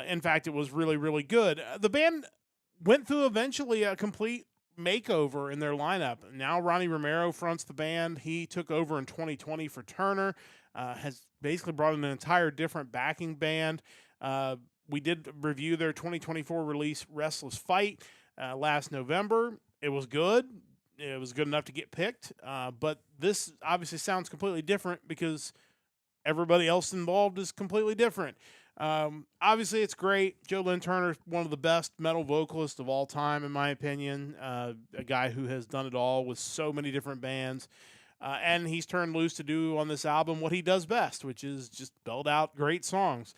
In fact, it was really, really good. The band went through eventually a complete makeover in their lineup. Now Ronnie Romero fronts the band. He took over in 2020 for Turner. Has basically brought in an entire different backing band. We did review their 2024 release, Restless Fight, last November. It was good. It was good enough to get picked. But this obviously sounds completely different because everybody else involved is completely different. Obviously, it's great. Joe Lynn Turner, one of the best metal vocalists of all time, in my opinion. A guy who has done it all with so many different bands. And he's turned loose to do on this album what he does best, which is just belt out great songs.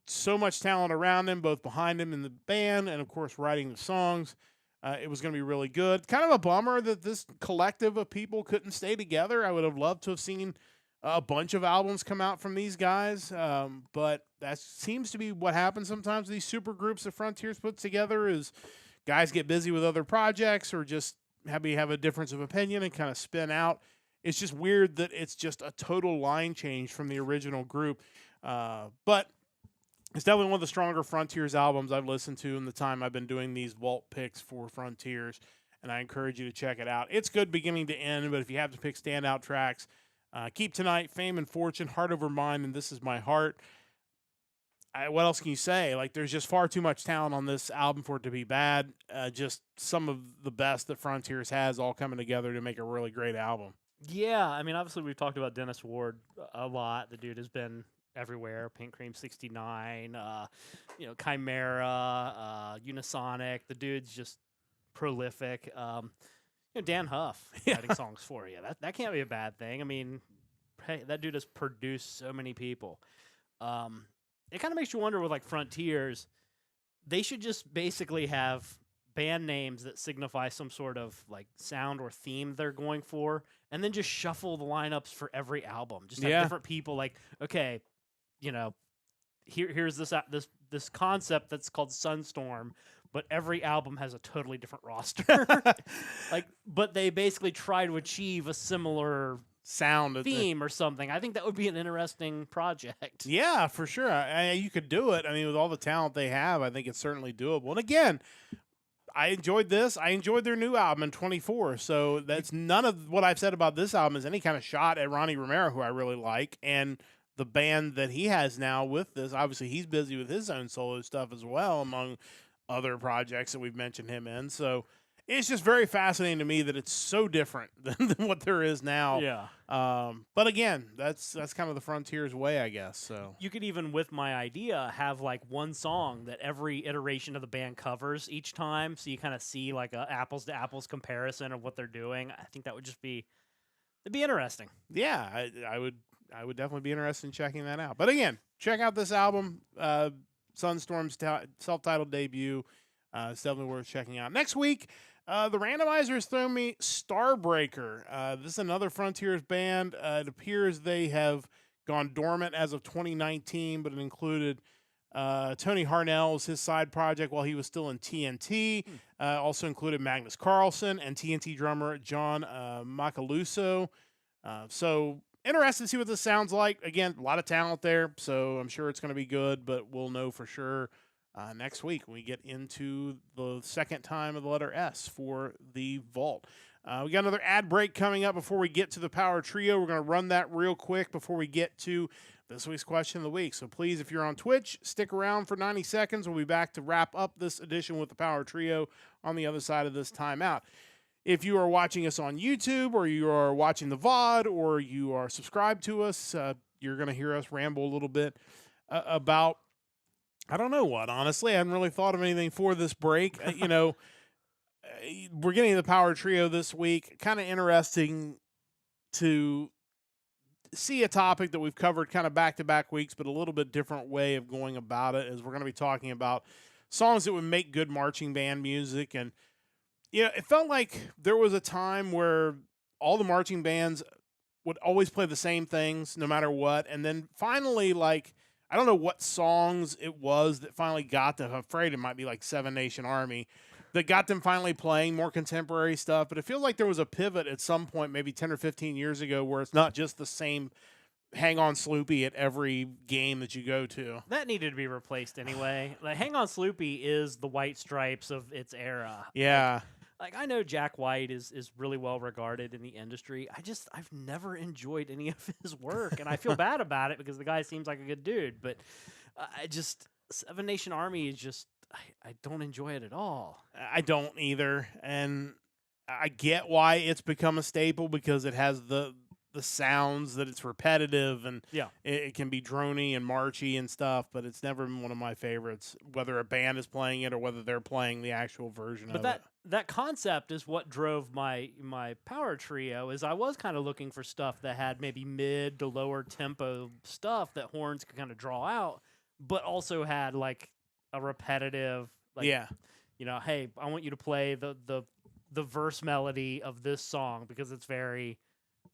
So much talent around him, both behind him in the band and, of course, writing the songs. It was going to be really good. Kind of a bummer that this collective of people couldn't stay together. I would have loved to have seen a bunch of albums come out from these guys, but that seems to be what happens sometimes. These super groups that Frontiers puts together is guys get busy with other projects or just have a difference of opinion and kind of spin out. It's just weird that it's just a total line change from the original group. But it's definitely one of the stronger Frontiers albums I've listened to in the time I've been doing these vault picks for Frontiers, and I encourage you to check it out. It's good beginning to end, but if you have to pick standout tracks, Keep Tonight, Fame and Fortune, Heart Over Mind, and This Is My Heart. What else can you say? Like, there's just far too much talent on this album for it to be bad. Just some of the best that Frontiers has all coming together to make a really great album. Yeah, I mean, obviously we've talked about Dennis Ward a lot. The dude has been everywhere. Pink Cream 69, Chimera, Unisonic. The dude's just prolific. Dan Huff writing songs for you. That can't be a bad thing. I mean, hey, that dude has produced so many people. It kind of makes you wonder with like Frontiers, they should just basically have band names that signify some sort of like sound or theme they're going for, and then just shuffle the lineups for every album. Just have different people. Like, okay, here's this concept that's called Sunstorm, but every album has a totally different roster. But they basically try to achieve a similar sound theme or something. I think that would be an interesting project. Yeah, for sure. You could do it. I mean, with all the talent they have, I think it's certainly doable. And again, I enjoyed this. I enjoyed their new album in 24. So that's none of what I've said about this album is any kind of shot at Ronnie Romero, who I really like, and the band that he has now with this. Obviously, he's busy with his own solo stuff as well, among other projects that we've mentioned him in. So it's just very fascinating to me that it's so different than what there is now. Yeah. But again, that's kind of the Frontier's way, I guess. So You could even, with my idea, have like one song that every iteration of the band covers each time, so you kind of see like a apples to apples comparison of what they're doing. I think that would just be it'd be interesting. yeah, I would definitely be interested in checking that out. But again, check out this album, Sunstorm's self-titled debut. It's definitely worth checking out. Next week, the randomizer has thrown me Starbreaker. This is another Frontiers band. It appears they have gone dormant as of 2019, but it included Tony Harnell's his side project while he was still in TNT. Also included Magnus Carlson and TNT drummer John Macaluso. So interested to see what this sounds like. Again, a lot of talent there, so I'm sure it's going to be good, but we'll know for sure next week when we get into the second time of the letter S for the Vault. We got another ad break coming up before we get to the Power Trio. We're going to run that real quick before we get to this week's question of the week. So please, if you're on Twitch, stick around for 90 seconds. We'll be back to wrap up this edition with the Power Trio on the other side of this timeout. If you are watching us on YouTube, or you are watching the VOD, or you are subscribed to us, you're going to hear us ramble a little bit about, I don't know what, honestly. I haven't really thought of anything for this break. We're getting the Power Trio this week. Kind of interesting to see a topic that we've covered kind of back-to-back weeks, but a little bit different way of going about it, as we're going to be talking about songs that would make good marching band music. And it felt like there was a time where all the marching bands would always play the same things no matter what. And then finally, like, I don't know what songs it was that finally got them. I'm afraid it might be like Seven Nation Army that got them finally playing more contemporary stuff. But it feels like there was a pivot at some point, maybe 10 or 15 years ago, where it's not just the same Hang On Sloopy at every game that you go to. That needed to be replaced anyway. Like, Hang On Sloopy is the White Stripes of its era. Yeah. Like, I know Jack White is really well regarded in the industry. I've never enjoyed any of his work, and I feel bad about it because the guy seems like a good dude. But Seven Nation Army is just, I don't enjoy it at all. I don't either. And I get why it's become a staple, because it has the sounds that it's repetitive, and it can be drony and marchy and stuff, but it's never been one of my favorites, whether a band is playing it or whether they're playing the actual version of it. That concept is what drove my Power Trio. Is I was kind of looking for stuff that had maybe mid to lower tempo stuff that horns could kind of draw out, but also had like a repetitive, like, hey, I want you to play the verse melody of this song because it's very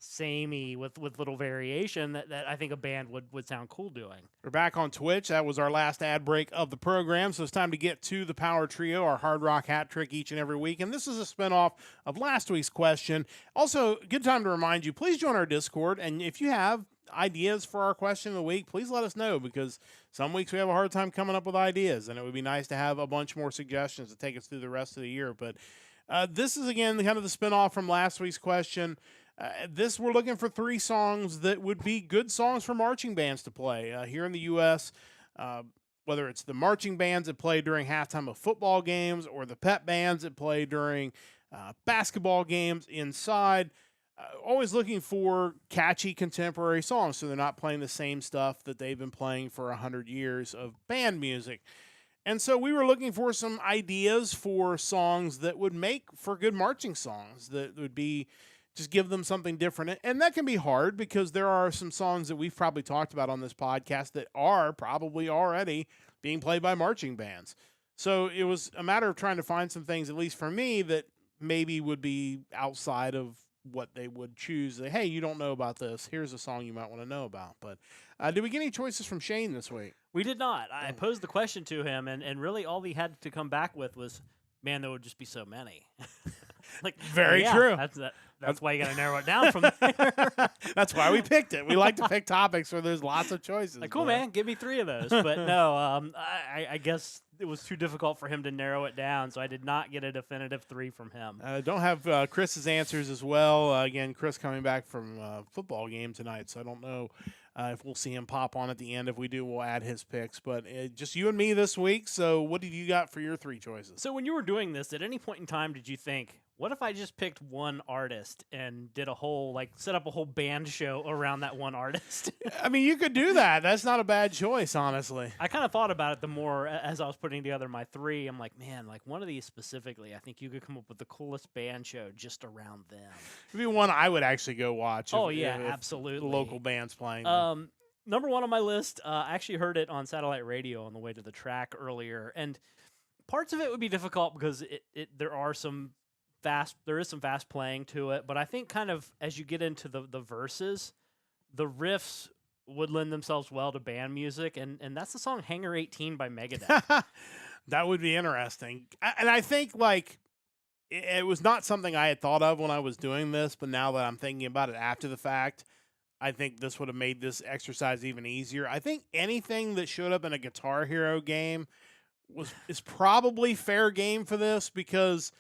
samey with little variation that I think a band would sound cool doing. We're back on Twitch. That was our last ad break of the program, so it's time to get to the Power Trio, our hard rock hat trick each and every week. And this is a spinoff of last week's question. Also, good time to remind you, please join our Discord. And if you have ideas for our question of the week, please let us know, because some weeks we have a hard time coming up with ideas, and it would be nice to have a bunch more suggestions to take us through the rest of the year. But this is, again, kind of the spinoff from last week's question. We're looking for 3 songs that would be good songs for marching bands to play here in the U.S., whether it's the marching bands that play during halftime of football games or the pep bands that play during basketball games inside. Always looking for catchy contemporary songs, so they're not playing the same stuff that they've been playing for 100 years of band music. And so we were looking for some ideas for songs that would make for good marching songs, that would be just give them something different. And that can be hard, because there are some songs that we've probably talked about on this podcast that are probably already being played by marching bands. So it was a matter of trying to find some things, at least for me, that maybe would be outside of what they would choose. Hey, you don't know about this. Here's a song you might want to know about. But did we get any choices from Shane this week? We did not. I posed the question to him, and really all he had to come back with was, man, there would just be so many. Like, very true. That's why you got to narrow it down from there. That's why we picked it. We like to pick topics where there's lots of choices. Like, cool, man, give me 3 of those. But no, I guess it was too difficult for him to narrow it down, so I did not get a definitive 3 from him. Don't have Chris's answers as well. Again, Chris coming back from a football game tonight, so I don't know If we'll see him pop on at the end, if we do, we'll add his picks. But just you and me this week. So what did you got for your 3 choices? So when you were doing this, at any point in time, did you think, what if I just picked one artist and did a whole, set up a whole band show around that one artist? I mean, you could do that. That's not a bad choice, honestly. I kind of thought about it the more as I was putting together my 3. I'm like, man, one of these specifically, I think you could come up with the coolest band show just around them. It'd be one I would actually go watch. Oh, if absolutely. The local band's playing. Number 1 on my list, I actually heard it on satellite radio on the way to the track earlier, and parts of it would be difficult because there is some fast playing to it, but I think kind of as you get into the verses, the riffs would lend themselves well to band music, and that's the song Hangar 18 by Megadeth. That would be interesting. And I think it was not something I had thought of when I was doing this, but now that I'm thinking about it after the fact, I think this would have made this exercise even easier. I think anything that showed up in a Guitar Hero game is probably fair game for this, because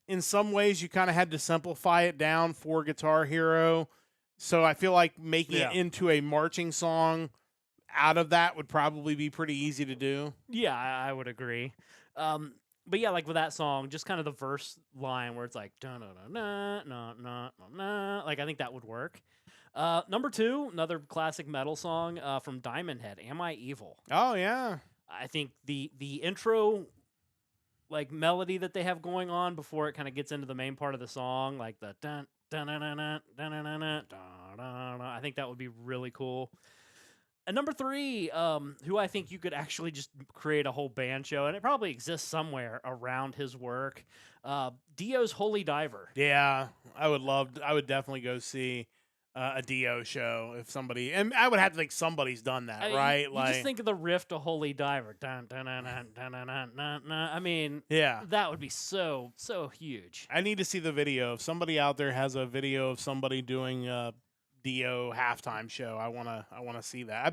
in some ways you kind of had to simplify it down for Guitar Hero. So I feel like making it into a marching song out of that would probably be pretty easy to do. Yeah, I would agree. But yeah, with that song, just kind of the verse line where it's like, na na na na na na, I think that would work. Number 2, another classic metal song from Diamond Head, Am I Evil? Oh, yeah. I think the intro melody that they have going on before it kind of gets into the main part of the song, the dun dun dun dun dun dun dun dun dun dun, I think that would be really cool. And number 3, who I think you could actually just create a whole band show, and it probably exists somewhere around his work, Dio's Holy Diver. Yeah, I would definitely go see a Dio show if somebody, and I would have to think somebody's done that, right? You just think of the riff to Holy Diver. Dun, dun, dun, dun, dun, dun, dun, dun, dun. I mean, yeah, that would be so huge. I need to see the video. If somebody out there has a video of somebody doing a Dio halftime show, I wanna see that.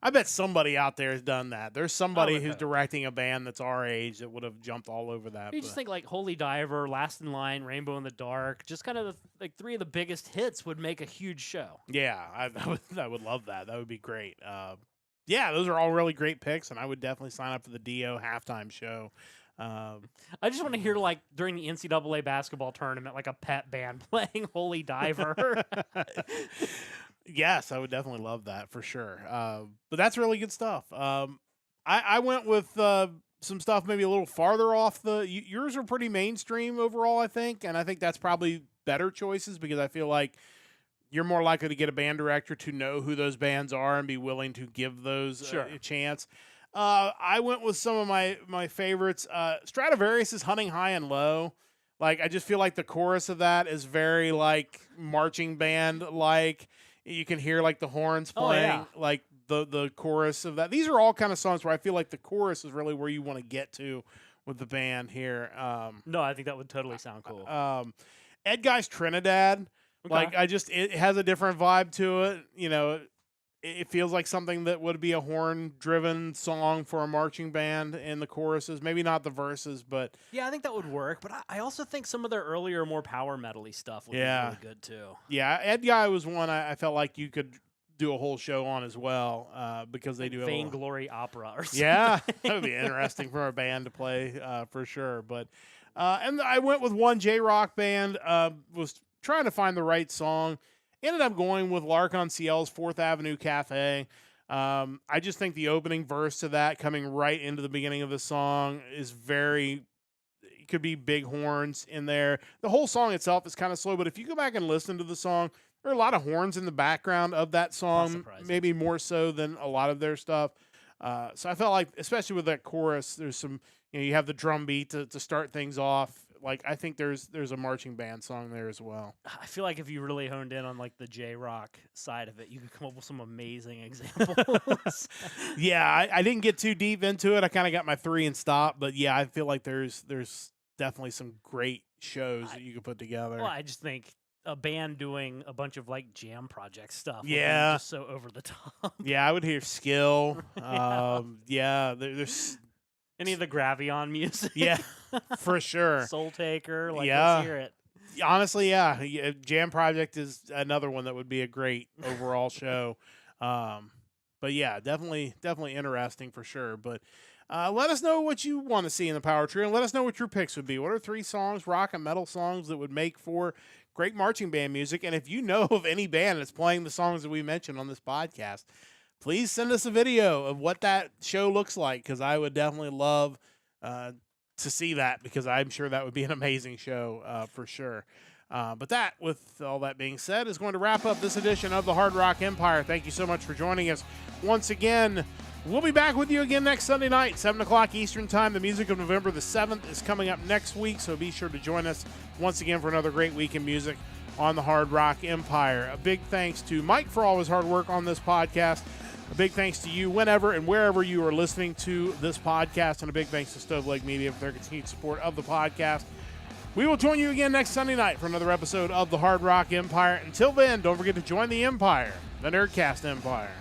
I bet somebody out there has done that. There's somebody who's directing a band that's our age that would have jumped all over that. You just think Holy Diver, Last in Line, Rainbow in the Dark, just kind of 3 of the biggest hits would make a huge show. Yeah, I would love that. That would be great. Yeah, those are all really great picks, and I would definitely sign up for the Dio halftime show. I just want to hear during the NCAA basketball tournament, a pet band playing Holy Diver. Yes, I would definitely love that for sure. But that's really good stuff. I went with some stuff maybe a little farther off yours are pretty mainstream overall, I think. And I think that's probably better choices, because I feel like you're more likely to get a band director to know who those bands are and be willing to give those a chance. I went with some of my favorites. Stradivarius' Hunting High and Low. I just feel like the chorus of that is very marching band you can hear the horns playing, the chorus of that. These are all kind of songs where I feel like the chorus is really where you want to get to with the band here. No, I think that would totally sound cool. Ed Guy's Trinidad. Okay. It has a different vibe to it. It feels like something that would be a horn-driven song for a marching band in the choruses. Maybe not the verses, but... Yeah, I think that would work, but I also think some of their earlier, more power metal-y stuff would be really good, too. Yeah, Ed Guy was one I felt like you could do a whole show on as well, because they do... Vainglory Opera or something. Yeah, that would be interesting for a band to play, for sure. But and I went with one J-Rock band, was trying to find the right song. Ended up going with Lark on Ciel's 4th Avenue Cafe. I just think the opening verse to that coming right into the beginning of the song is it could be big horns in there. The whole song itself is kind of slow, but if you go back and listen to the song, there are a lot of horns in the background of that song, maybe more so than a lot of their stuff. So I felt like, especially with that chorus, there's some, you have the drum beat to start things off. I think there's a marching band song there as well. I feel like if you really honed in on the J-Rock side of it, you could come up with some amazing examples. Yeah, I didn't get too deep into it. I kind of got my 3 and stopped, but yeah, I feel like there's definitely some great shows that you could put together. Well, I just think a band doing a bunch of jam project stuff. Yeah, just so over the top. Yeah, I would hear Skill. Yeah, there's any of the Gravion music. Yeah, for sure. Soul Taker. Yeah. Let's hear it. Honestly, yeah. Jam Project is another one that would be a great overall show. But yeah, definitely interesting for sure. But let us know what you want to see in the Power Trio, and let us know what your picks would be. What are 3 songs, rock and metal songs, that would make for great marching band music? And if you know of any band that's playing the songs that we mentioned on this podcast, please send us a video of what that show looks like, because I would definitely love to see that, because I'm sure that would be an amazing show for sure. But that, with all that being said, is going to wrap up this edition of the Hard Rock Empire. Thank you so much for joining us once again. We'll be back with you again next Sunday night, 7 o'clock Eastern Time. The music of November the 7th is coming up next week, so be sure to join us once again for another great week in music on the Hard Rock Empire. A big thanks to Mike for all his hard work on this podcast. A big thanks to you whenever and wherever you are listening to this podcast, and a big thanks to Stove Lake Media for their continued support of the podcast. We will join you again next Sunday night for another episode of the Hard Rock Empire. Until then, don't forget to join the Empire, the Nerdcast Empire.